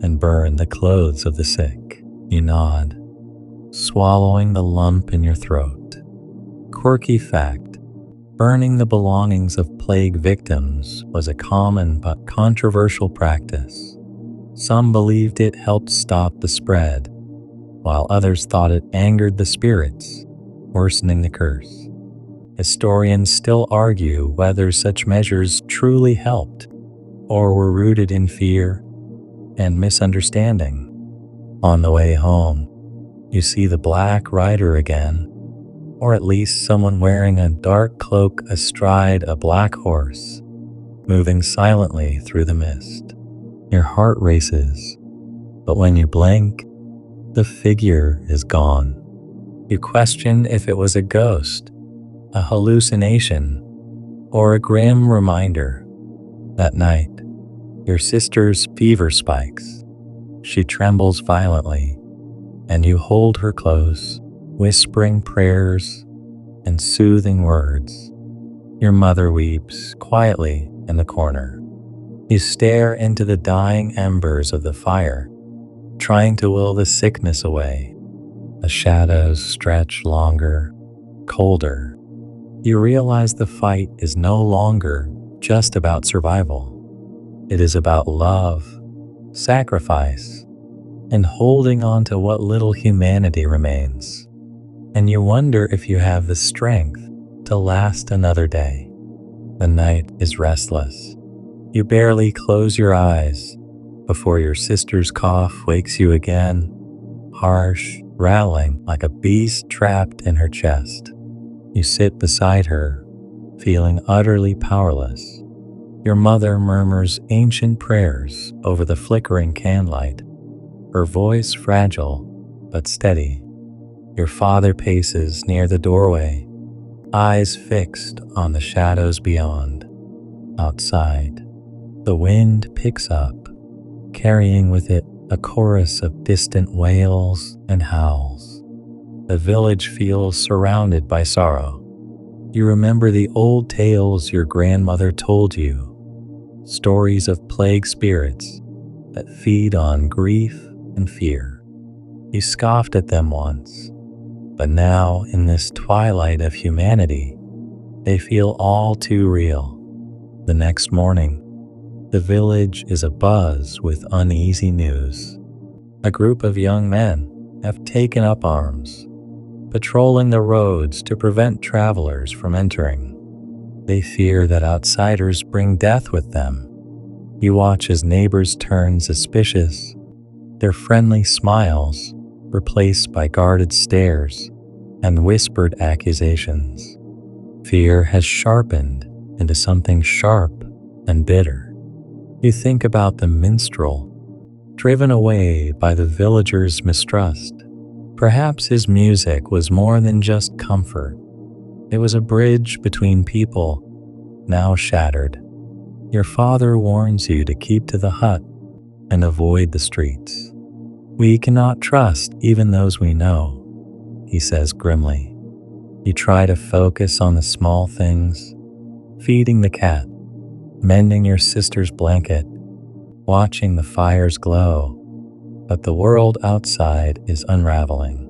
and burn the clothes of the sick. You nod, swallowing the lump in your throat. Quirky fact. Burning the belongings of plague victims was a common but controversial practice. Some believed it helped stop the spread, while others thought it angered the spirits, worsening the curse. Historians still argue whether such measures truly helped or were rooted in fear and misunderstanding. On the way home, you see the Black Rider again, or at least someone wearing a dark cloak astride a black horse, moving silently through the mist. Your heart races, but when you blink, the figure is gone. You question if it was a ghost, a hallucination, or a grim reminder. That night, your sister's fever spikes. She trembles violently, and you hold her close, whispering prayers and soothing words. Your mother weeps quietly in the corner. You stare into the dying embers of the fire, trying to will the sickness away. The shadows stretch longer, colder. You realize the fight is no longer just about survival. It is about love, sacrifice, and holding on to what little humanity remains. And you wonder if you have the strength to last another day. The night is restless. You barely close your eyes before your sister's cough wakes you again, harsh, rattling like a beast trapped in her chest. You sit beside her, feeling utterly powerless. Your mother murmurs ancient prayers over the flickering candlelight, her voice fragile but steady. Your father paces near the doorway, eyes fixed on the shadows beyond. Outside, the wind picks up, carrying with it a chorus of distant wails and howls. The village feels surrounded by sorrow. You remember the old tales your grandmother told you, stories of plague spirits that feed on grief and fear. You scoffed at them once, but now in this twilight of humanity, they feel all too real. The next morning, the village is abuzz with uneasy news. A group of young men have taken up arms, patrolling the roads to prevent travelers from entering. They fear that outsiders bring death with them. You watch as neighbors turn suspicious, their friendly smiles replaced by guarded stares and whispered accusations. Fear has sharpened into something sharp and bitter. You think about the minstrel, driven away by the villagers' mistrust. Perhaps his music was more than just comfort. It was a bridge between people, now shattered. Your father warns you to keep to the hut and avoid the streets. We cannot trust even those we know, he says grimly. You try to focus on the small things, feeding the cat, mending your sister's blanket, watching the fires glow, but the world outside is unraveling.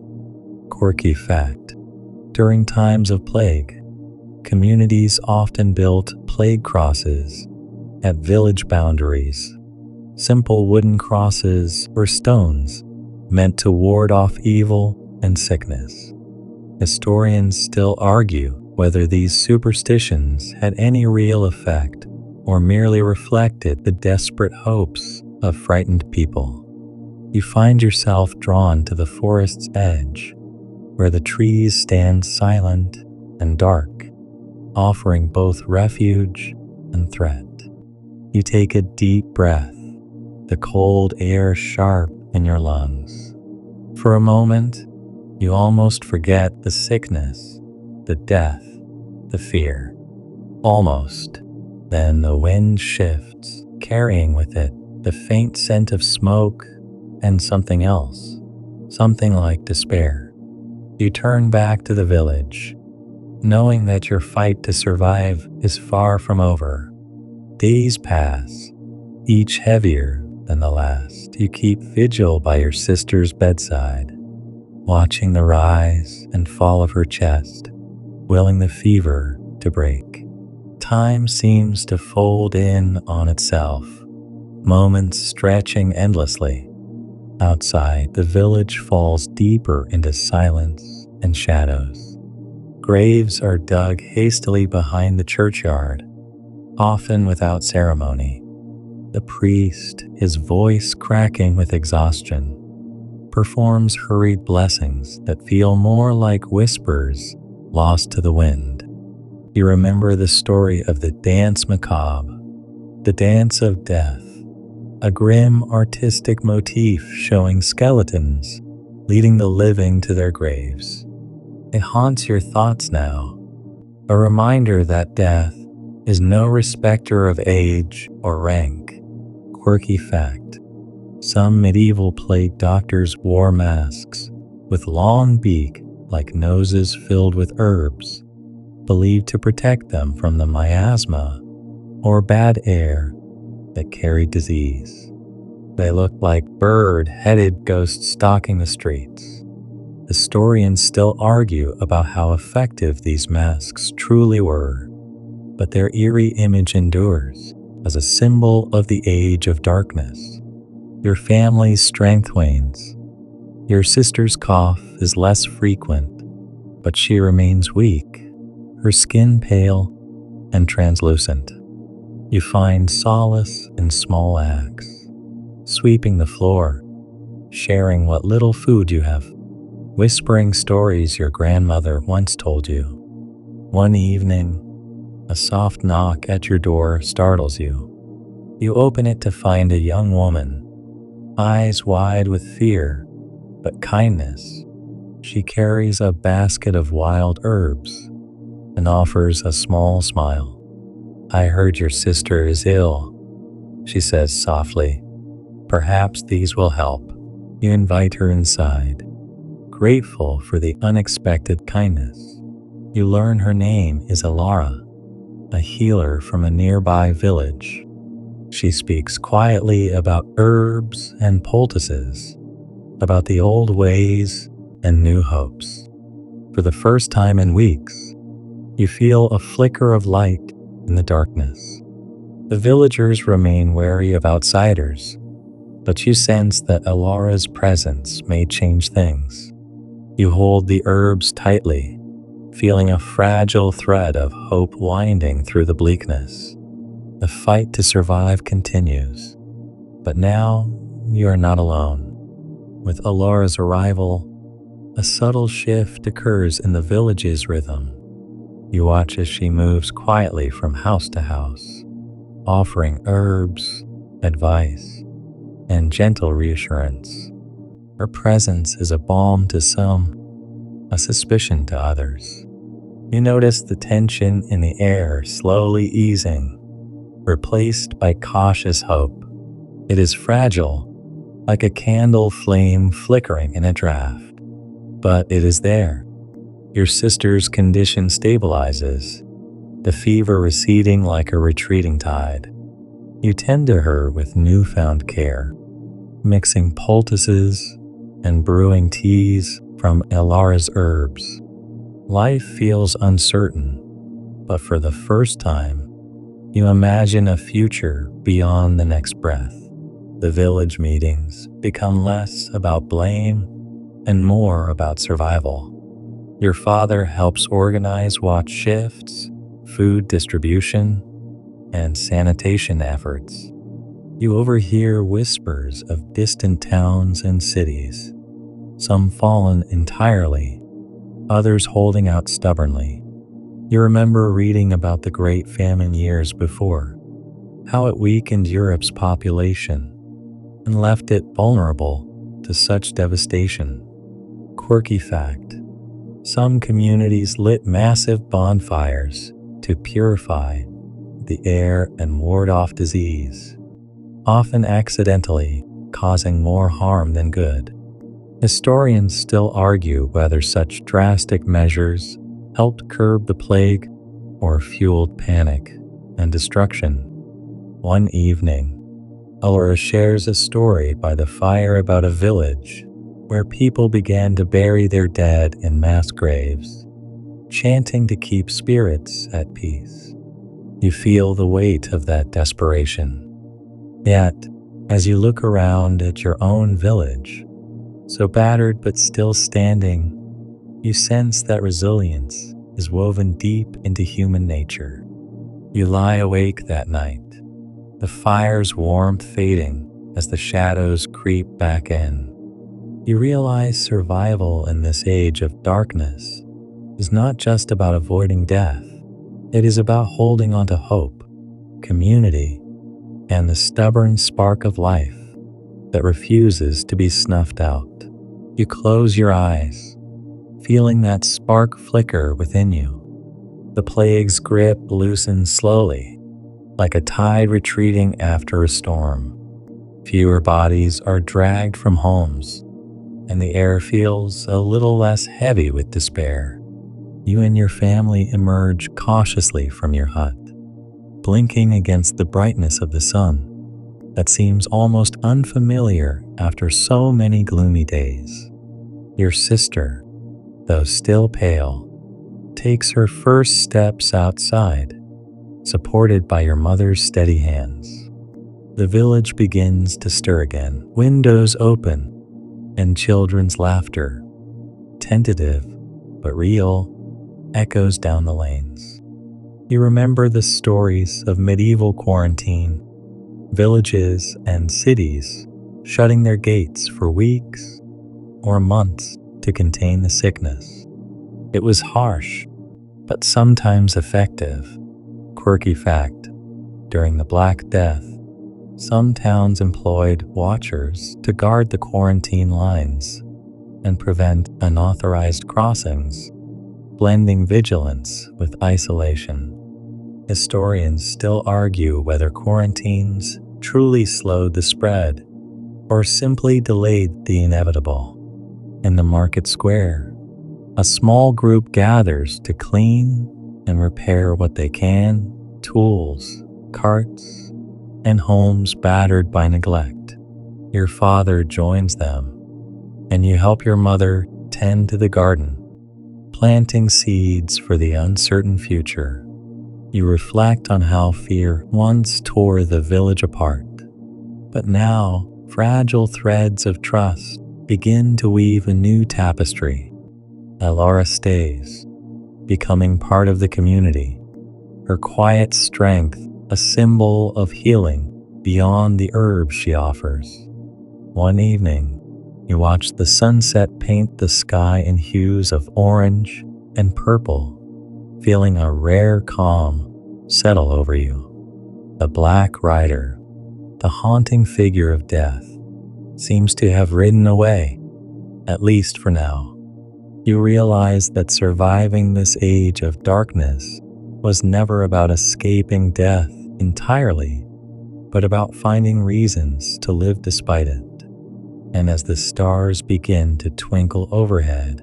Quirky fact: during times of plague, communities often built plague crosses at village boundaries, simple wooden crosses or stones meant to ward off evil and sickness. Historians still argue whether these superstitions had any real effect or merely reflected the desperate hopes of frightened people. You find yourself drawn to the forest's edge, where the trees stand silent and dark, offering both refuge and threat. You take a deep breath, the cold air sharp in your lungs. For a moment, you almost forget the sickness, the death, the fear. Almost. Then the wind shifts, carrying with it the faint scent of smoke and something else, something like despair. You turn back to the village, knowing that your fight to survive is far from over. Days pass, each heavier than the last. You keep vigil by your sister's bedside, watching the rise and fall of her chest, willing the fever to break. Time seems to fold in on itself, moments stretching endlessly. Outside, the village falls deeper into silence and shadows. Graves are dug hastily behind the churchyard, often without ceremony. The priest, his voice cracking with exhaustion, performs hurried blessings that feel more like whispers lost to the wind. You remember the story of the dance macabre, the dance of death, a grim artistic motif showing skeletons leading the living to their graves. It haunts your thoughts now, a reminder that death is no respecter of age or rank. Quirky fact: some medieval plague doctors wore masks with long beak like noses filled with herbs, believed to protect them from the miasma or bad air that carried disease. They looked like bird-headed ghosts stalking the streets. Historians still argue about how effective these masks truly were, but their eerie image endures as a symbol of the age of darkness. Your family's strength wanes. Your sister's cough is less frequent, but she remains weak, her skin pale and translucent. You find solace in small acts, sweeping the floor, sharing what little food you have, whispering stories your grandmother once told you. One evening, a soft knock at your door startles you. You open it to find a young woman, eyes wide with fear, but kindness. She carries a basket of wild herbs and offers a small smile. "I heard your sister is ill," she says softly. "Perhaps these will help." You invite her inside, grateful for the unexpected kindness. You learn her name is Alara, a healer from a nearby village. She speaks quietly about herbs and poultices, about the old ways and new hopes. For the first time in weeks, you feel a flicker of light in the darkness. The villagers remain wary of outsiders, but you sense that Alara's presence may change things. You hold the herbs tightly, feeling a fragile thread of hope winding through the bleakness. The fight to survive continues, but now you are not alone. With Alara's arrival, a subtle shift occurs in the village's rhythm. You watch as she moves quietly from house to house, offering herbs, advice, and gentle reassurance. Her presence is a balm to some, a suspicion to others. You notice the tension in the air slowly easing, replaced by cautious hope. It is fragile, like a candle flame flickering in a draft, but it is there. Your sister's condition stabilizes, the fever receding like a retreating tide. You tend to her with newfound care, mixing poultices and brewing teas from Alara's herbs. Life feels uncertain, but for the first time, you imagine a future beyond the next breath. The village meetings become less about blame and more about survival. Your father helps organize watch shifts, food distribution, and sanitation efforts. You overhear whispers of distant towns and cities, some fallen entirely, others holding out stubbornly. You remember reading about the Great Famine years before, how it weakened Europe's population and left it vulnerable to such devastation. Quirky fact: some communities lit massive bonfires to purify the air and ward off disease, often accidentally causing more harm than good. Historians still argue whether such drastic measures helped curb the plague or fueled panic and destruction. One evening, Allura shares a story by the fire about a village where people began to bury their dead in mass graves, chanting to keep spirits at peace. You feel the weight of that desperation. Yet, as you look around at your own village, so battered but still standing, you sense that resilience is woven deep into human nature. You lie awake that night, the fire's warmth fading as the shadows creep back in. You realize survival in this age of darkness is not just about avoiding death. It is about holding on to hope, community, and the stubborn spark of life that refuses to be snuffed out. You close your eyes, feeling that spark flicker within you. The plague's grip loosens slowly, like a tide retreating after a storm. Fewer bodies are dragged from homes, and the air feels a little less heavy with despair. You and your family emerge cautiously from your hut, blinking against the brightness of the sun that seems almost unfamiliar after so many gloomy days. Your sister, though still pale, takes her first steps outside, supported by your mother's steady hands. The village begins to stir again. Windows open, and children's laughter, tentative but real, echoes down the lanes. You remember the stories of medieval quarantine, villages and cities shutting their gates for weeks or months to contain the sickness. It was harsh, but sometimes effective. Quirky fact: during the Black Death, some towns employed watchers to guard the quarantine lines and prevent unauthorized crossings, blending vigilance with isolation. Historians still argue whether quarantines truly slowed the spread or simply delayed the inevitable. In the market square, a small group gathers to clean and repair what they can: tools, carts, and homes battered by neglect. Your father joins them, and you help your mother tend to the garden, planting seeds for the uncertain future. You reflect on how fear once tore the village apart, but now fragile threads of trust begin to weave a new tapestry. Allura stays, becoming part of the community, her quiet strength a symbol of healing beyond the herbs she offers. One evening, you watch the sunset paint the sky in hues of orange and purple, feeling a rare calm settle over you. The Black Rider, the haunting figure of death, seems to have ridden away, at least for now. You realize that surviving this age of darkness was never about escaping death entirely, but about finding reasons to live despite it. And as the stars begin to twinkle overhead,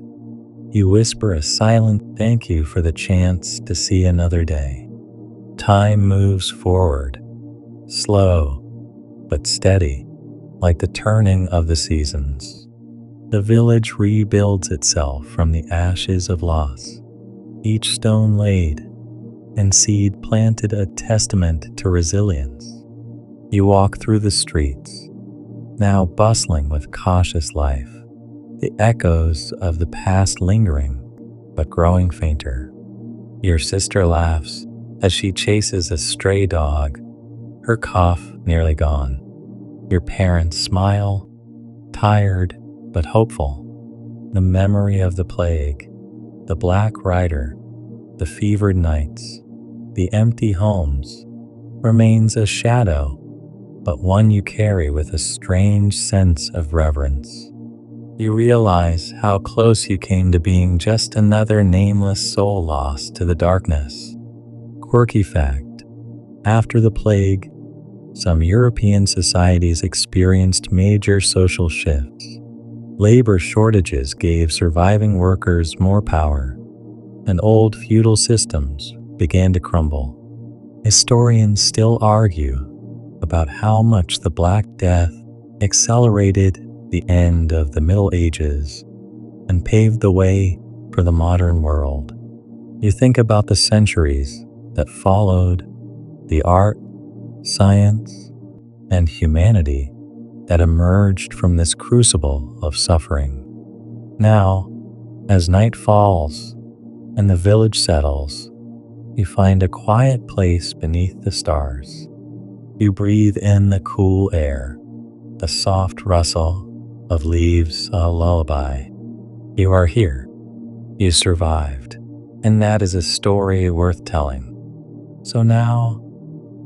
you whisper a silent thank you for the chance to see another day. Time moves forward, slow but steady, like the turning of the seasons. The village rebuilds itself from the ashes of loss, each stone laid and seed planted a testament to resilience. You walk through the streets, now bustling with cautious life, the echoes of the past lingering, but growing fainter. Your sister laughs as she chases a stray dog, her cough nearly gone. Your parents smile, tired but hopeful. The memory of the plague, the black rider, the fevered nights, the empty homes remains a shadow, but one you carry with a strange sense of reverence. You realize how close you came to being just another nameless soul lost to the darkness. Quirky fact: after the plague, some European societies experienced major social shifts. Labor shortages gave surviving workers more power, and old feudal systems began to crumble. Historians still argue about how much the Black Death accelerated the end of the Middle Ages and paved the way for the modern world. You think about the centuries that followed, the art, science, and humanity that emerged from this crucible of suffering. Now, as night falls and the village settles, you find a quiet place beneath the stars. You breathe in the cool air, the soft rustle of leaves a lullaby. You are here. You survived, and that is a story worth telling. So now,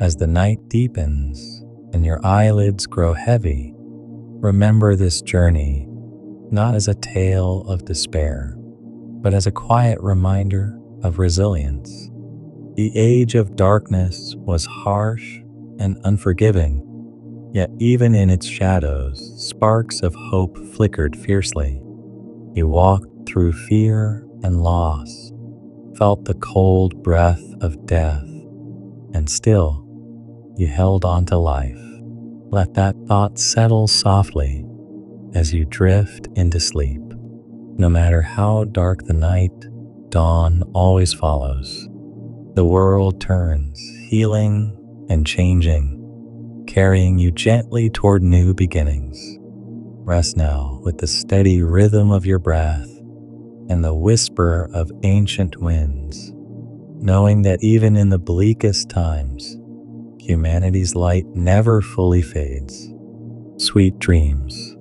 as the night deepens and your eyelids grow heavy, remember this journey not as a tale of despair, but as a quiet reminder of resilience. The age of darkness was harsh and unforgiving, yet even in its shadows, sparks of hope flickered fiercely. You walked through fear and loss, felt the cold breath of death, and still you held on to life. Let that thought settle softly as you drift into sleep. No matter how dark the night, dawn always follows. The world turns, healing and changing, carrying you gently toward new beginnings. Rest now with the steady rhythm of your breath and the whisper of ancient winds, knowing that even in the bleakest times, humanity's light never fully fades. Sweet dreams.